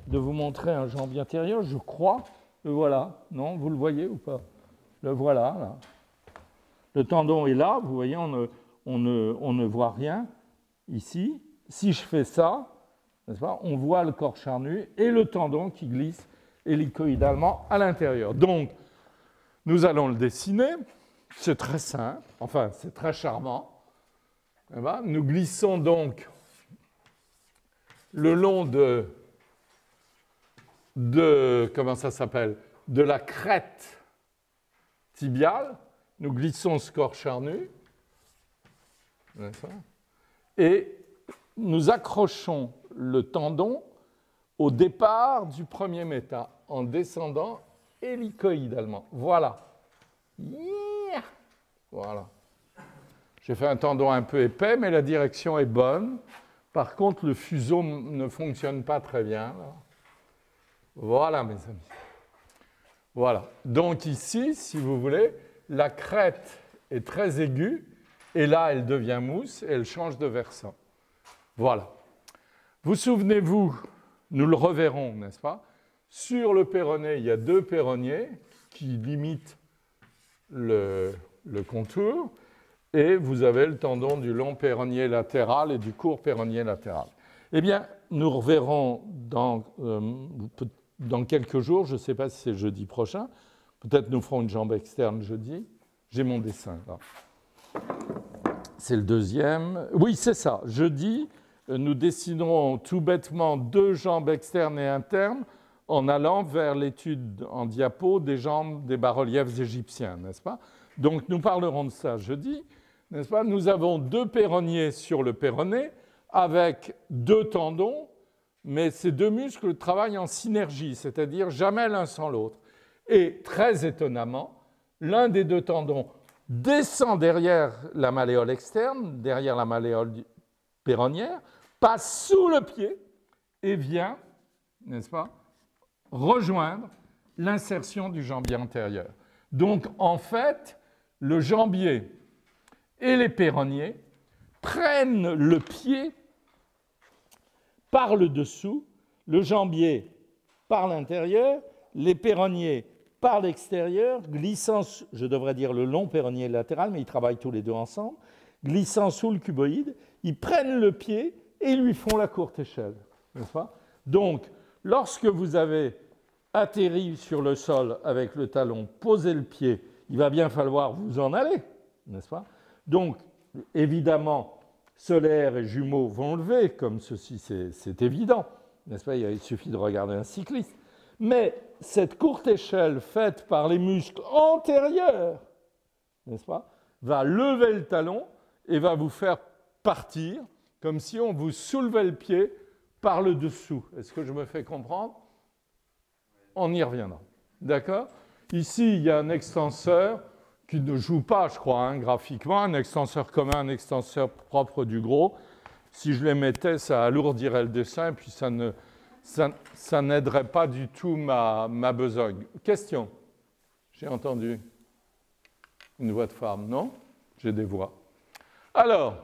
de vous montrer un jambier antérieur, je crois. Le voilà. Non, vous le voyez ou pas? Le voilà, là. Le tendon est là, vous voyez, on ne voit rien ici. Si je fais ça, n'est-ce pas, on voit le corps charnu et le tendon qui glisse hélicoïdalement à l'intérieur. Donc, nous allons le dessiner. C'est très simple, enfin, c'est très charmant. Nous glissons donc le long comment ça s'appelle, de la crête tibiale. Nous glissons ce corps charnu. Et nous accrochons le tendon au départ du premier méta en descendant hélicoïdalement. Voilà. Yeah. Voilà. J'ai fait un tendon un peu épais, mais la direction est bonne. Par contre, le fuseau ne fonctionne pas très bien. Là. Voilà, mes amis. Voilà. Donc ici, si vous voulez, la crête est très aiguë, et là, elle devient mousse, et elle change de versant. Voilà. Vous souvenez-vous, nous le reverrons, n'est-ce pas? Sur le péroné, il y a deux péronniers qui limitent le contour, et vous avez le tendon du long péronnier latéral et du court péronnier latéral. Eh bien, nous reverrons dans quelques jours, je ne sais pas si c'est jeudi prochain, peut-être nous ferons une jambe externe jeudi. J'ai mon dessin là. C'est le deuxième. Oui, c'est ça. Jeudi, nous dessinerons tout bêtement deux jambes externes et internes en allant vers l'étude en diapo des jambes des bas-reliefs égyptiens, n'est-ce pas? Donc, nous parlerons de ça jeudi, n'est-ce pas? Nous avons deux péronniers sur le péroné avec deux tendons, mais ces deux muscles travaillent en synergie, c'est-à-dire jamais l'un sans l'autre. Et très étonnamment, l'un des deux tendons descend derrière la malléole externe, derrière la malléole péronnière, passe sous le pied et vient, n'est-ce pas, rejoindre l'insertion du jambier antérieur. Donc, en fait, le jambier et les péronniers prennent le pied par le dessous, le jambier par l'intérieur, les péronniers par l'extérieur, glissant, je devrais dire le long péronnier latéral, mais ils travaillent tous les deux ensemble, glissant sous le cuboïde, ils prennent le pied et lui font la courte échelle, n'est-ce pas? Donc, lorsque vous avez atterri sur le sol avec le talon, posé le pied, il va bien falloir vous en aller, n'est-ce pas? Donc, évidemment, solaire et jumeaux vont lever, comme ceci, c'est évident, n'est-ce pas? Il suffit de regarder un cycliste. Mais cette courte échelle faite par les muscles antérieurs, n'est-ce pas, va lever le talon et va vous faire partir comme si on vous soulevait le pied par le dessous. Est-ce que je me fais comprendre? On y reviendra. D'accord? Ici, il y a un extenseur qui ne joue pas, je crois, hein, graphiquement, un extenseur commun, un extenseur propre du gros. Si je les mettais, ça alourdirait le dessin, et puis ça n'aiderait pas du tout ma besogne. Question? J'ai entendu une voix de femme, non? J'ai des voix. Alors,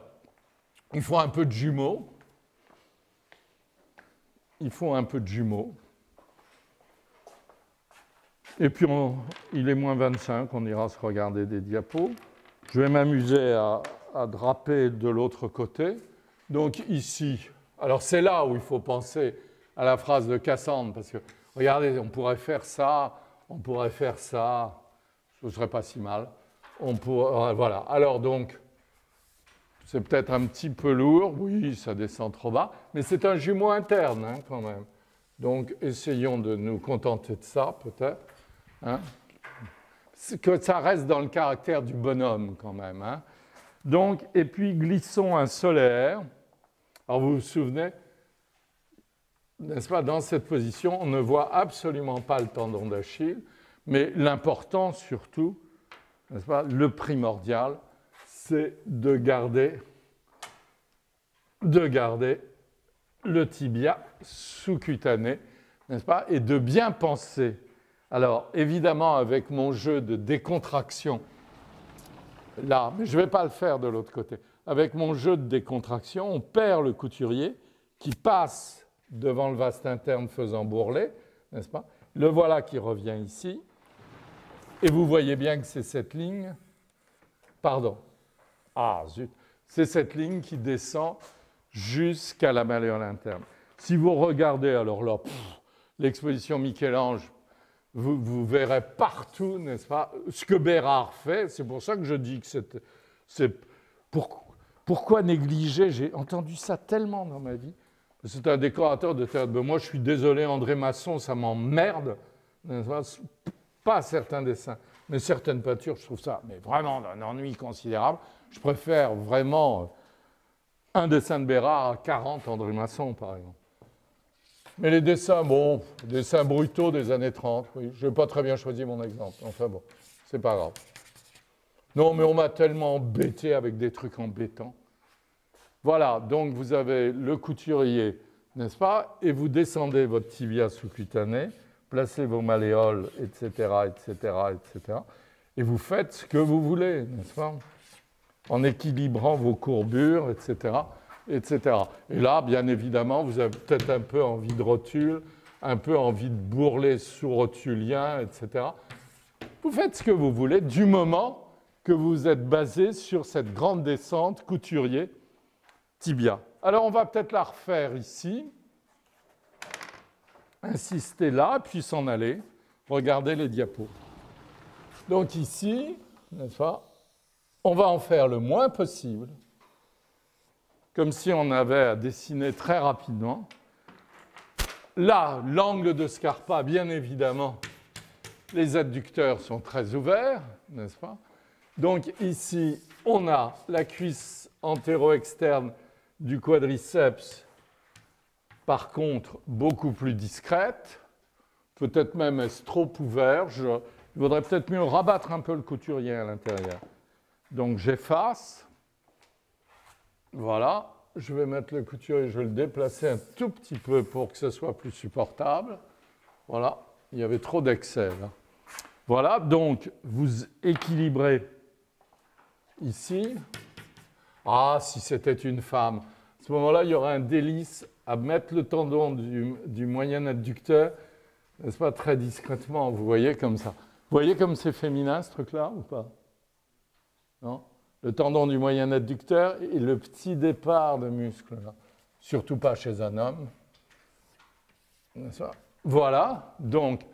il faut un peu de jumeaux. Il faut un peu de jumeaux. Et puis, il est moins 25, on ira se regarder des diapos. Je vais m'amuser à draper de l'autre côté. Donc ici, alors c'est là où il faut penser à la phrase de Cassandre, parce que, regardez, on pourrait faire ça, ce ne serait pas si mal. Voilà. Alors donc, c'est peut-être un petit peu lourd, oui, ça descend trop bas, mais c'est un jumeau interne, hein, quand même. Donc, essayons de nous contenter de ça, peut-être. Hein, que ça reste dans le caractère du bonhomme, quand même. Hein. Donc, et puis, glissons un solaire. Alors, vous vous souvenez, n'est-ce pas, dans cette position, on ne voit absolument pas le tendon d'Achille, mais l'important, surtout, n'est-ce pas? Le primordial, c'est de garder le tibia sous-cutané, n'est-ce pas? Et de bien penser. Alors, évidemment, avec mon jeu de décontraction, là, mais je ne vais pas le faire de l'autre côté. Avec mon jeu de décontraction, on perd le couturier qui passe devant le vaste interne faisant bourrelet, n'est-ce pas? Le voilà qui revient ici. Et vous voyez bien que c'est cette ligne. Pardon. Ah, zut. C'est cette ligne qui descend jusqu'à la malléole interne. Si vous regardez, alors là, l'exposition Michel-Ange, vous verrez partout, n'est-ce pas, ce que Bérard fait. C'est pour ça que je dis que c'est pourquoi négliger? J'ai entendu ça tellement dans ma vie. C'est un décorateur de théâtre. Moi, je suis désolé, André Masson, ça m'emmerde. Pas certains dessins, mais certaines peintures, je trouve ça mais vraiment d'un ennui considérable. Je préfère vraiment un dessin de Bérard à 40 André Masson, par exemple. Mais les dessins, bon, dessins brutaux des années 30, oui, je n'ai pas très bien choisi mon exemple. Enfin bon, c'est pas grave. Non, mais on m'a tellement embêté avec des trucs embêtants. Voilà, donc vous avez le couturier, n'est-ce pas? Et vous descendez votre tibia sous-cutané, placez vos malléoles, etc., etc., etc. Et vous faites ce que vous voulez, n'est-ce pas? En équilibrant vos courbures, etc., etc. Et là, bien évidemment, vous avez peut-être un peu envie de rotule, un peu envie de bourrelet sous-rotulien, etc. Vous faites ce que vous voulez du moment que vous êtes basé sur cette grande descente couturier tibia. Alors, on va peut-être la refaire ici. Insister là, puis s'en aller. Regardez les diapos. Donc ici, n'est-ce pas, on va en faire le moins possible, comme si on avait à dessiner très rapidement. Là, l'angle de Scarpa, bien évidemment, les adducteurs sont très ouverts, n'est-ce pas? Donc ici, on a la cuisse antéro-externe du quadriceps, par contre, beaucoup plus discrète, peut-être même est-ce trop ouvert. Il vaudrait peut-être mieux rabattre un peu le couturier à l'intérieur. Donc j'efface. Voilà. Je vais mettre le couturier, je vais le déplacer un tout petit peu pour que ce soit plus supportable. Voilà. Il y avait trop d'excès là. Voilà. Donc vous équilibrez ici. Ah, si c'était une femme. À ce moment-là, il y aurait un délice à mettre le tendon du moyen adducteur, n'est-ce pas, très discrètement, vous voyez comme ça. Vous voyez comme c'est féminin, ce truc-là, ou pas? Non? Le tendon du moyen adducteur et le petit départ de muscle, là. Surtout pas chez un homme. Voilà, donc,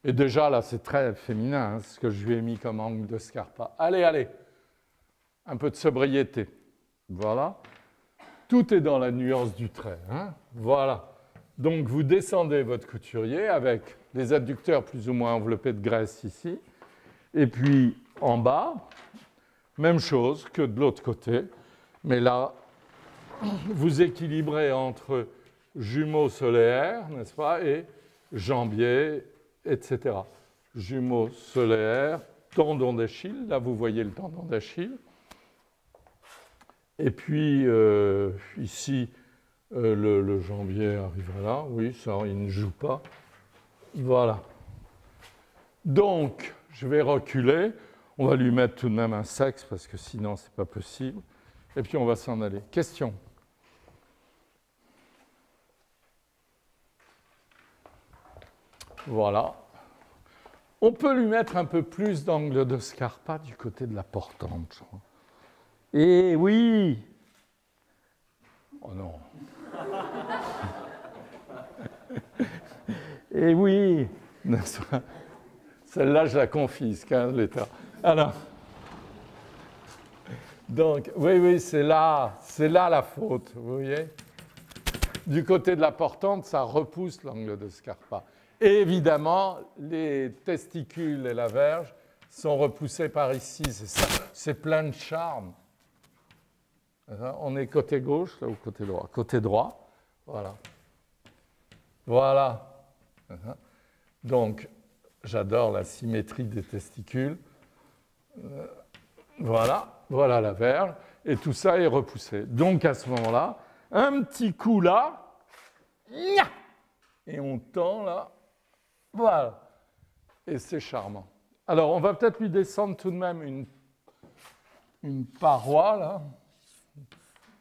et déjà, là, c'est très féminin, hein, ce que je lui ai mis comme angle de Scarpa. Allez, allez, un peu de sobriété. Voilà. Tout est dans la nuance du trait. Hein? Voilà. Donc, vous descendez votre couturier avec les adducteurs plus ou moins enveloppés de graisse ici. Et puis, en bas, même chose que de l'autre côté. Mais là, vous équilibrez entre jumeaux solaires, n'est-ce pas, et jambiers, etc. Jumeaux solaires, tendon d'Achille. Là, vous voyez le tendon d'Achille. Et puis, ici, le jambier arrive là. Oui, ça, il ne joue pas. Voilà. Donc, je vais reculer. On va lui mettre tout de même un sexe, parce que sinon, ce n'est pas possible. Et puis, on va s'en aller. Question? Voilà. On peut lui mettre un peu plus d'angle de Scarpa du côté de la portante, je crois. Eh oui! Oh non! Eh oui! Celle-là, je la confisque, hein, l'État. Alors, donc, oui, c'est là la faute, vous voyez? Du côté de la portante, ça repousse l'angle de Scarpa. Et évidemment, les testicules et la verge sont repoussés par ici, c'est ça, c'est plein de charme. On est côté gauche là, ou côté droit? Côté droit, voilà. Voilà. Donc, j'adore la symétrie des testicules. Voilà, voilà la verge, et tout ça est repoussé. Donc à ce moment-là, un petit coup là, et on tend là, voilà, et c'est charmant. Alors on va peut-être lui descendre tout de même une paroi là,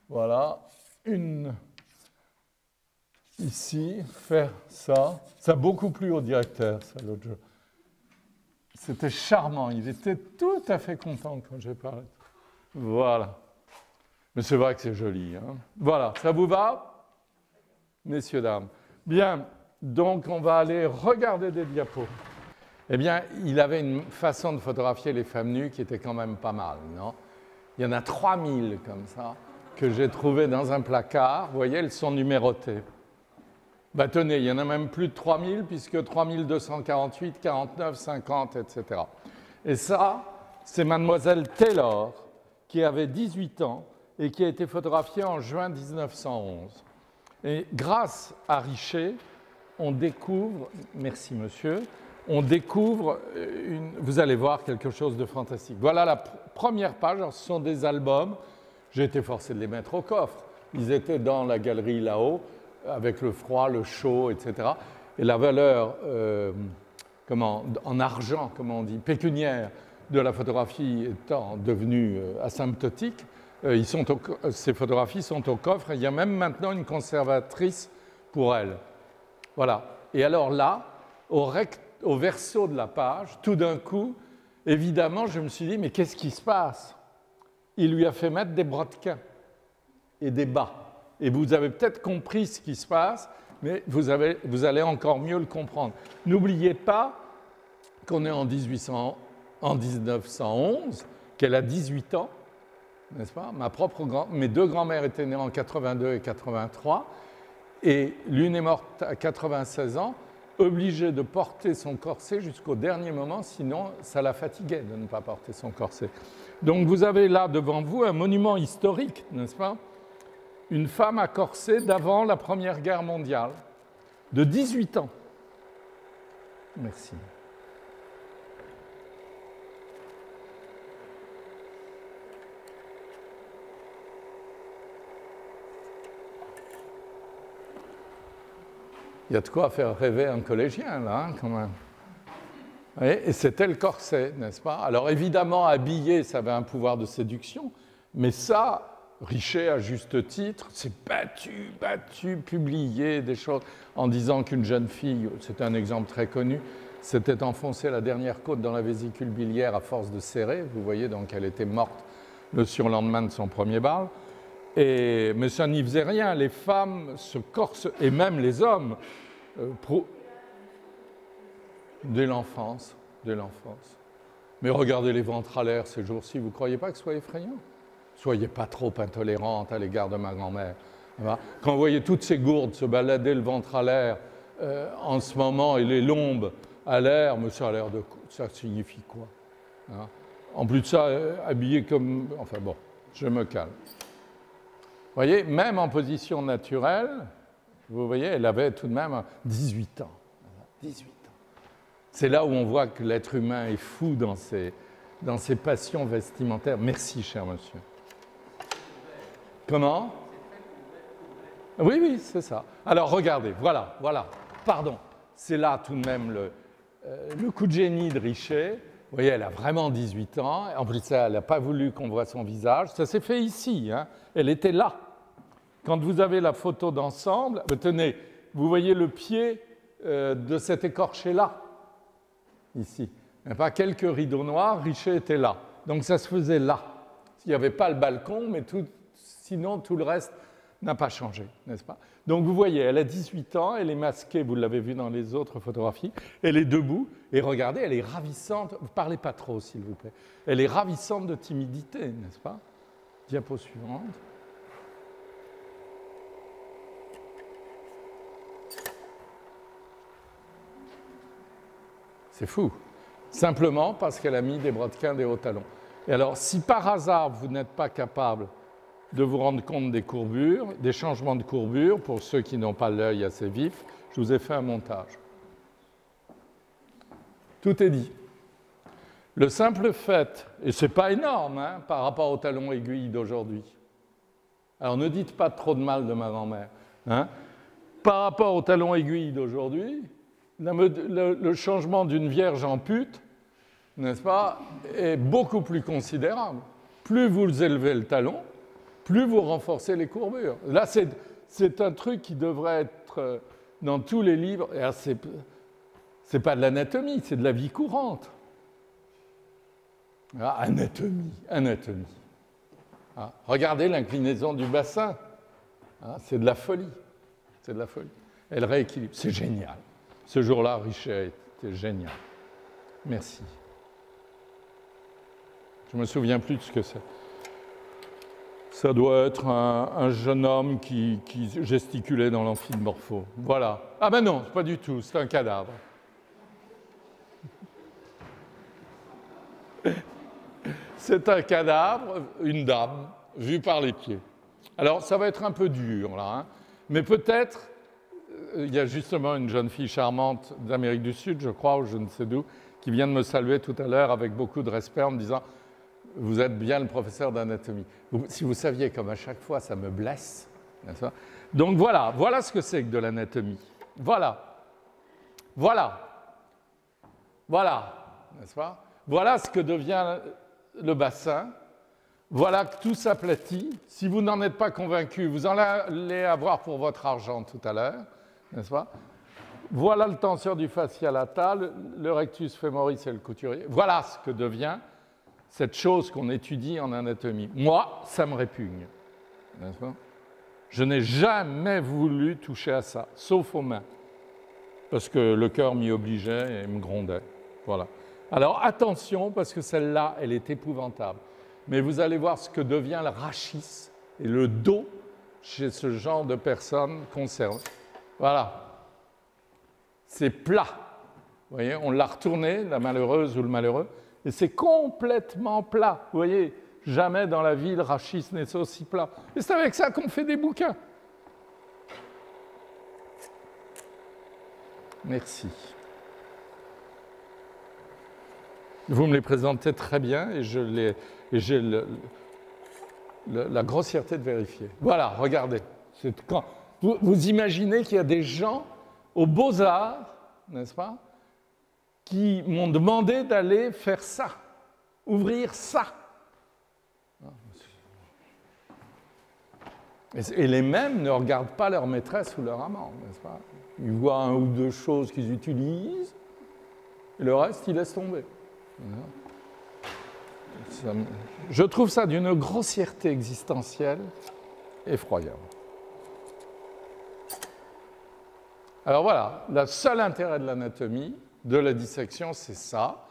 voilà, une ici, faire ça. Ça a beaucoup plu au directeur, ça, l'autre jeu. C'était charmant, il était tout à fait content quand j'ai parlé. Voilà. Mais c'est vrai que c'est joli. Hein. Voilà, ça vous va, messieurs, dames? Bien, donc on va aller regarder des diapos. Eh bien, il avait une façon de photographier les femmes nues qui était quand même pas mal, non? Il y en a 3000 comme ça, que j'ai trouvées dans un placard. Vous voyez, elles sont numérotées. Ben, tenez, il y en a même plus de 3000, puisque 3248, 49, 50, etc. Et ça, c'est mademoiselle Taylor, qui avait 18 ans et qui a été photographiée en juin 1911. Et grâce à Richer, on découvre, merci monsieur, on découvre, vous allez voir quelque chose de fantastique. Voilà la première page, alors, ce sont des albums, j'ai été forcé de les mettre au coffre. Ils étaient dans la galerie là-haut, avec le froid, le chaud, etc. Et la valeur en argent, comment on dit, pécuniaire de la photographie étant devenue asymptotique, ces photographies sont au coffre. Et il y a même maintenant une conservatrice pour elles. Voilà. Et alors là, au verso de la page, tout d'un coup, évidemment, je me suis dit, mais qu'est-ce qui se passe? Il lui a fait mettre des brodequins et des bas. Et vous avez peut-être compris ce qui se passe, mais vous allez encore mieux le comprendre. N'oubliez pas qu'on est en 1911, qu'elle a 18 ans, n'est-ce pas? Mes deux grands-mères étaient nées en 82 et 83, et l'une est morte à 96 ans, obligée de porter son corset jusqu'au dernier moment, sinon ça la fatiguait de ne pas porter son corset. Donc vous avez là devant vous un monument historique, n'est-ce pas? Une femme à corset d'avant la Première Guerre mondiale, de 18 ans. Merci. Il y a de quoi faire rêver un collégien, là, hein, quand même. Et c'était le corset, n'est-ce pas? Alors évidemment, habillé, ça avait un pouvoir de séduction, mais ça, Richer, à juste titre, s'est battu, publié des choses en disant qu'une jeune fille, c'est un exemple très connu, s'était enfoncée la dernière côte dans la vésicule biliaire à force de serrer. Vous voyez, donc elle était morte le surlendemain de son premier bal. Mais ça n'y faisait rien. Les femmes se corsent, et même les hommes, dès l'enfance. Mais regardez les ventres à l'air ces jours-ci, vous ne croyez pas que ce soit effrayant? Soyez pas trop intolérante à l'égard de ma grand-mère. Quand vous voyez toutes ces gourdes se balader le ventre à l'air en ce moment et les lombes à l'air, mais ça a l'air de... ça signifie quoi? Hein? En plus de ça, habillé comme... Enfin bon, je me calme. Vous voyez, même en position naturelle, vous voyez, elle avait tout de même 18 ans. 18 ans. C'est là où on voit que l'être humain est fou dans ses passions vestimentaires. Merci, cher monsieur. Comment? Oui, c'est ça. Alors, regardez, voilà, pardon. C'est là tout de même le coup de génie de Richer. Vous voyez, elle a vraiment 18 ans. En plus, elle n'a pas voulu qu'on voit son visage. Ça s'est fait ici, hein. Elle était là. Quand vous avez la photo d'ensemble, tenez, vous voyez le pied de cet écorché-là, ici. Il n'y a pas quelques rideaux noirs, Richer était là. Donc ça se faisait là. Il n'y avait pas le balcon, mais sinon tout le reste n'a pas changé, n'est-ce pas? Donc vous voyez, elle a 18 ans, elle est masquée, vous l'avez vu dans les autres photographies, elle est debout, et regardez, elle est ravissante, ne parlez pas trop s'il vous plaît, elle est ravissante de timidité, n'est-ce pas? Diapo suivante. C'est fou. Simplement parce qu'elle a mis des brodequins, des hauts talons. Et alors, si par hasard, vous n'êtes pas capable de vous rendre compte des courbures, des changements de courbure, pour ceux qui n'ont pas l'œil assez vif, je vous ai fait un montage. Tout est dit. Le simple fait, et ce n'est pas énorme hein, par rapport au talon aiguille d'aujourd'hui. Alors ne dites pas trop de mal de ma grand-mère. Hein. Par rapport au talon aiguille d'aujourd'hui, le changement d'une vierge en pute, n'est-ce pas, est beaucoup plus considérable. Plus vous élevez le talon, plus vous renforcez les courbures. Là, c'est un truc qui devrait être dans tous les livres. C'est pas de l'anatomie, c'est de la vie courante. Ah, anatomie. Ah, regardez l'inclinaison du bassin. Ah, c'est de la folie. C'est de la folie. Elle rééquilibre. C'est génial. Ce jour-là, Richet était génial. Merci. Je ne me souviens plus de ce que c'est. Ça doit être un jeune homme qui gesticulait dans l'amphi de Morpho. Voilà. Ah ben non, pas du tout, c'est un cadavre. C'est un cadavre, une dame, vue par les pieds. Alors, ça va être un peu dur, là, hein, mais peut-être, il y a justement une jeune fille charmante d'Amérique du Sud, je crois, ou je ne sais d'où, qui vient de me saluer tout à l'heure avec beaucoup de respect en me disant « Vous êtes bien le professeur d'anatomie. » Si vous saviez comme à chaque fois, ça me blesse. N'est-ce pas ? Donc voilà ce que c'est que de l'anatomie. Voilà, n'est-ce pas ? Voilà ce que devient le bassin. Voilà que tout s'aplatit. Si vous n'en êtes pas convaincu, vous en allez avoir pour votre argent tout à l'heure, n'est-ce pas ? Voilà le tenseur du fascia latal, le rectus femoris et le couturier. Voilà ce que devient cette chose qu'on étudie en anatomie. Moi, ça me répugne, n'est-ce pas ? Je n'ai jamais voulu toucher à ça, sauf aux mains, parce que le cœur m'y obligeait et me grondait. Voilà. Alors attention, parce que celle-là, elle est épouvantable. Mais vous allez voir ce que devient le rachis et le dos chez ce genre de personnes concernées. Voilà. C'est plat. Vous voyez, on l'a retourné, la malheureuse ou le malheureux, et c'est complètement plat. Vous voyez, jamais dans la vie le rachis n'est aussi plat. Et c'est avec ça qu'on fait des bouquins. Merci. Vous me les présentez très bien et j'ai la grossièreté de vérifier. Voilà, regardez. Vous imaginez qu'il y a des gens aux Beaux-Arts, n'est-ce pas, qui m'ont demandé d'aller faire ça, ouvrir ça. Et les mêmes ne regardent pas leur maîtresse ou leur amant, n'est-ce pas? Ils voient un ou deux choses qu'ils utilisent, et le reste, ils laissent tomber. Je trouve ça d'une grossièreté existentielle effroyable. Alors voilà, le seul intérêt de l'anatomie, de la dissection, c'est ça,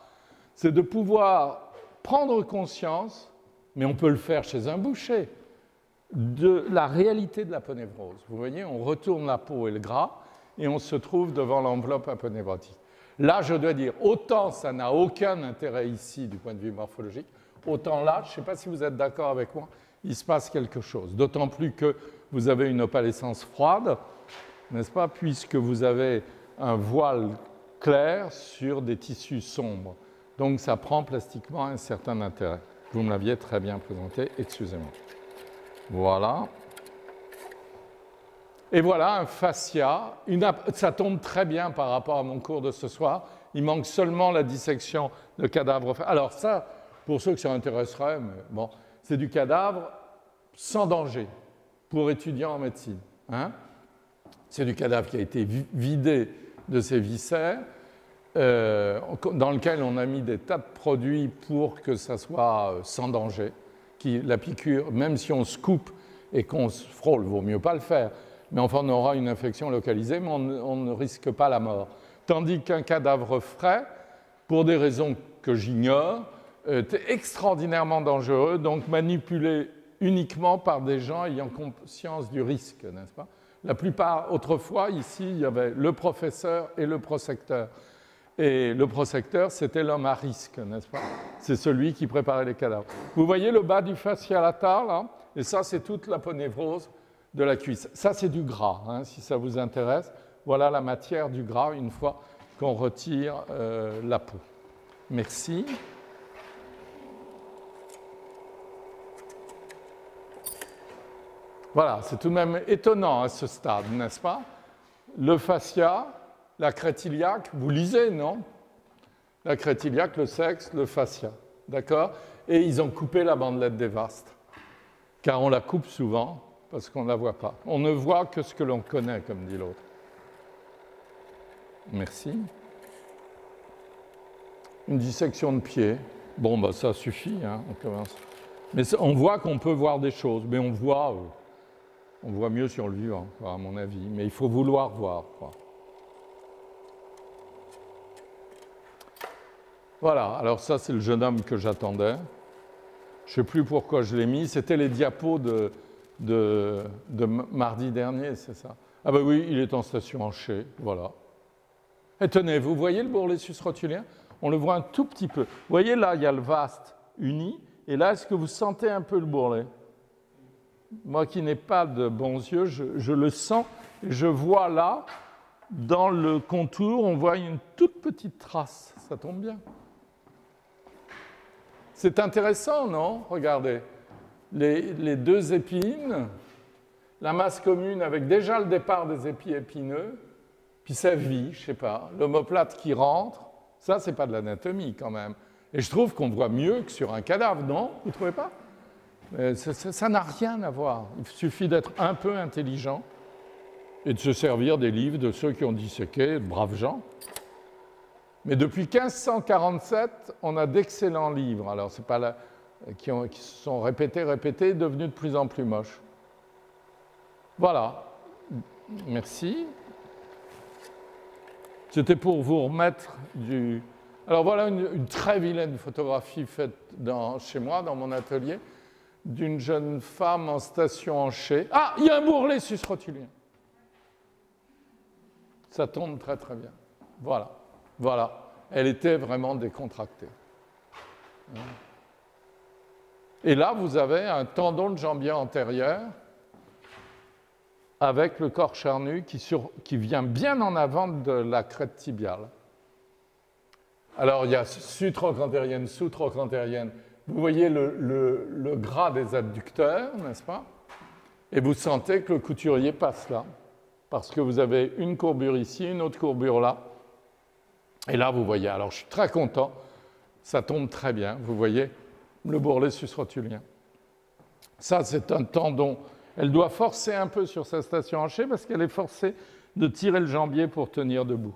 c'est de pouvoir prendre conscience, mais on peut le faire chez un boucher, de la réalité de l'aponévrose. Vous voyez, on retourne la peau et le gras, et on se trouve devant l'enveloppe aponévrotique. Là, je dois dire, autant ça n'a aucun intérêt ici du point de vue morphologique, autant là, je ne sais pas si vous êtes d'accord avec moi, il se passe quelque chose. D'autant plus que vous avez une opalescence froide, n'est-ce pas, puisque vous avez un voile clair sur des tissus sombres. Donc ça prend plastiquement un certain intérêt. Vous me l'aviez très bien présenté, excusez-moi. Voilà. Et voilà un fascia. Ça tombe très bien par rapport à mon cours de ce soir. Il manque seulement la dissection de cadavre. Alors ça, pour ceux que ça intéresserait, mais bon, c'est du cadavre sans danger pour étudiants en médecine. Hein? C'est du cadavre qui a été vidé de ses viscères, dans lequel on a mis des tas de produits pour que ça soit sans danger. La piqûre, même si on se coupe et qu'on se frôle, il vaut mieux pas le faire. Mais enfin, on aura une infection localisée, mais on ne risque pas la mort. Tandis qu'un cadavre frais, pour des raisons que j'ignore, est extraordinairement dangereux, donc manipulé uniquement par des gens ayant conscience du risque, n'est-ce pas? La plupart, autrefois, ici, il y avait le professeur et le prosecteur. Et le prosecteur, c'était l'homme à risque, n'est-ce pas? C'est celui qui préparait les cadavres. Vous voyez le bas du fascia latal, là? Et ça, c'est toute l'aponévrose de la cuisse. Ça, c'est du gras, hein, si ça vous intéresse. Voilà la matière du gras une fois qu'on retire la peau. Merci. Voilà, c'est tout de même étonnant à ce stade, n'est-ce pas? Le fascia, la crête iliaque, vous lisez, non? La crête iliaque, le sexe, le fascia. D'accord? Et ils ont coupé la bandelette des vastes. Car on la coupe souvent parce qu'on ne la voit pas. On ne voit que ce que l'on connaît, comme dit l'autre. Merci. Une dissection de pied. Bon, bah, ça suffit, hein, on commence. Mais on voit qu'on peut voir des choses, mais on voit mieux sur le vivant, quoi, à mon avis. Mais il faut vouloir voir, quoi. Voilà, alors ça, c'est le jeune homme que j'attendais. Je ne sais plus pourquoi je l'ai mis. C'était les diapos de mardi dernier, c'est ça? Ah ben oui, il est en station hanchée, voilà. Et tenez, vous voyez le bourrelet sus-rotulien? On le voit un tout petit peu. Vous voyez là, il y a le vaste uni, et là, est-ce que vous sentez un peu le bourrelet? Moi qui n'ai pas de bons yeux, je le sens, et je vois là, dans le contour, on voit une toute petite trace. Ça tombe bien. C'est intéressant, non? Regardez. Les deux épines, la masse commune avec déjà le départ des épis épineux, puis sa vie, je ne sais pas, l'omoplate qui rentre, ça, c'est pas de l'anatomie quand même. Et je trouve qu'on voit mieux que sur un cadavre, non? Vous ne trouvez pas? Ça n'a rien à voir. Il suffit d'être un peu intelligent et de se servir des livres de ceux qui ont disséqué, de braves gens. Mais depuis 1547, on a d'excellents livres. Alors, c'est pas là, qui se sont répétés, devenus de plus en plus moches. Voilà. Merci. C'était pour vous remettre du... Alors voilà une très vilaine photographie faite chez moi, dans mon atelier, d'une jeune femme en station hanchée. Ah, il y a un bourrelet sus-rotulien. Ça tombe très très bien. Voilà. Voilà. Elle était vraiment décontractée. Et là, vous avez un tendon de jambier antérieur avec le corps charnu qui vient bien en avant de la crête tibiale. Alors, il y a sutrocantérienne, sous-trocantérienne. Vous voyez le gras des adducteurs, n'est-ce pas? Et vous sentez que le couturier passe là. Parce que vous avez une courbure ici, une autre courbure là. Et là, vous voyez, alors je suis très content, ça tombe très bien, vous voyez, le bourrelet sus-rotulien. Ça, c'est un tendon. Elle doit forcer un peu sur sa station hanchée parce qu'elle est forcée de tirer le jambier pour tenir debout.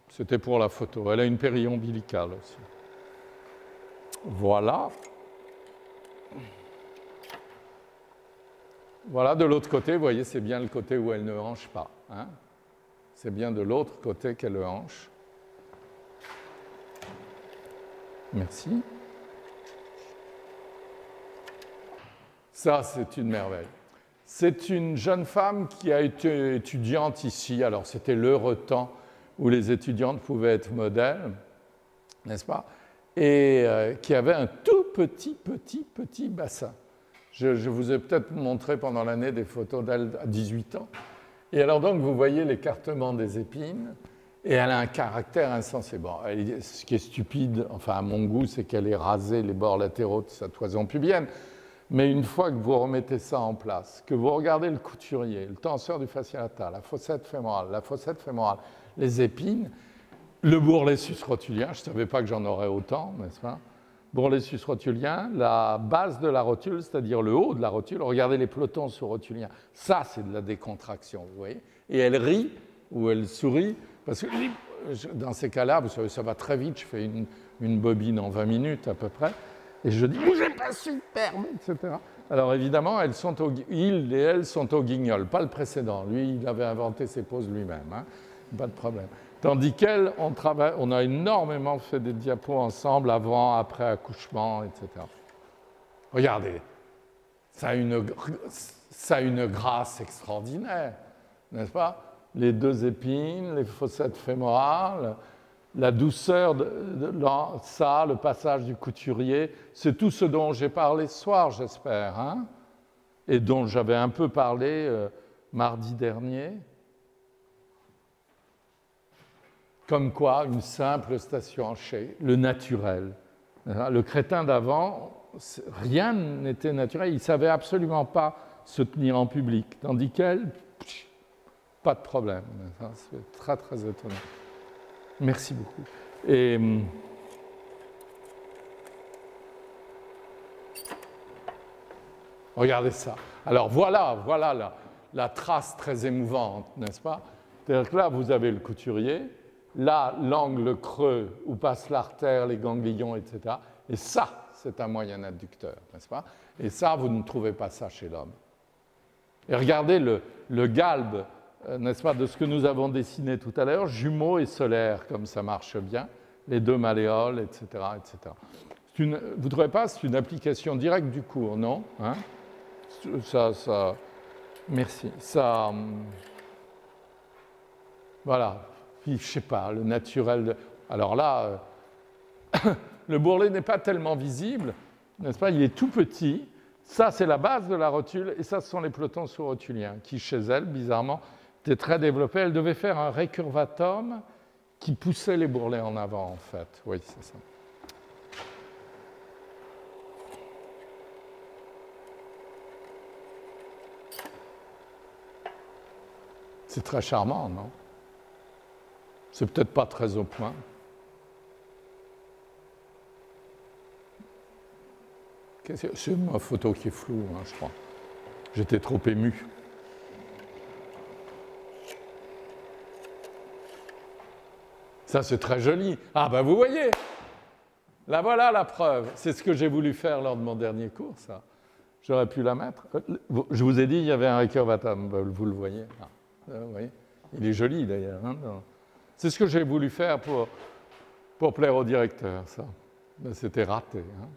C'était pour la photo. Elle a une périe ombilicale aussi. Voilà. Voilà, de l'autre côté, vous voyez, c'est bien le côté où elle ne hanche pas. Hein? C'est bien de l'autre côté qu'elle hanche. Merci. Ça, c'est une merveille. C'est une jeune femme qui a été étudiante ici. Alors, c'était l'heureux temps où les étudiantes pouvaient être modèles, n'est-ce pas? Et qui avait un tout petit bassin. Je vous ai peut-être montré pendant l'année des photos d'elle à 18 ans. Et alors donc, vous voyez l'écartement des épines, et elle a un caractère insensé. Bon, ce qui est stupide, enfin à mon goût, c'est qu'elle ait rasé les bords latéraux de sa toison pubienne. Mais une fois que vous remettez ça en place, que vous regardez le couturier, le tenseur du fascia latal, la fossette fémorale, les épines, le bourrelet sus-rotulien, je ne savais pas que j'en aurais autant, n'est-ce pas? Bourrelet sus-rotulien, la base de la rotule, c'est-à-dire le haut de la rotule, regardez les pelotons sous-rotuliens, ça c'est de la décontraction, vous voyez? Et elle rit ou elle sourit, parce que dans ces cas-là, vous savez, ça va très vite, je fais une bobine en 20 minutes à peu près, et je dis « bougez pas, superbe !» etc. Alors évidemment, il et elle sont au guignol, pas le précédent. Lui, il avait inventé ses poses lui-même, hein, pas de problème. Tandis qu'elle, on a énormément fait des diapos ensemble, avant, après accouchement, etc. Regardez, ça a une grâce extraordinaire, n'est-ce pas? Les deux épines, les fossettes fémorales, la douceur le passage du couturier, c'est tout ce dont j'ai parlé ce soir, j'espère, hein? Et dont j'avais un peu parlé mardi dernier. Comme quoi, une simple station hanchée, le naturel. Le crétin d'avant, rien n'était naturel. Il ne savait absolument pas se tenir en public. Tandis qu'elle, pas de problème. C'est très, très étonnant. Merci beaucoup. Et regardez ça. Alors voilà la trace très émouvante, n'est-ce pas? C'est-à-dire que là, vous avez le couturier, là, l'angle creux où passe l'artère, les ganglions, etc. Et ça, c'est un moyen adducteur, n'est-ce pas? Et ça, vous ne trouvez pas ça chez l'homme. Et regardez le galbe, n'est-ce pas, de ce que nous avons dessiné tout à l'heure, jumeaux et solaire, comme ça marche bien, les deux malléoles, etc. etc. Vous ne trouvez pas? C'est une application directe du cours, non? Hein? Merci. Ça, voilà. Puis, je ne sais pas, le naturel. Alors là, le bourrelet n'est pas tellement visible, n'est-ce pas? Il est tout petit. Ça, c'est la base de la rotule, et ça, ce sont les pelotons sous-rotuliens, qui, chez elle, bizarrement, étaient très développés. Elle devait faire un récurvatum qui poussait les bourrelets en avant, en fait. Oui, c'est ça. C'est très charmant, non? C'est peut-être pas très au point. C'est ma photo qui est floue, hein, je crois. J'étais trop ému. Ça, c'est très joli. Ah, ben vous voyez, là voilà la preuve. C'est ce que j'ai voulu faire lors de mon dernier cours, ça. J'aurais pu la mettre. Je vous ai dit, il y avait un récurvatum, vous le voyez. Ah, vous voyez. Il est joli, d'ailleurs. Hein. C'est ce que j'ai voulu faire pour plaire au directeur, ça. Mais c'était raté. Hein.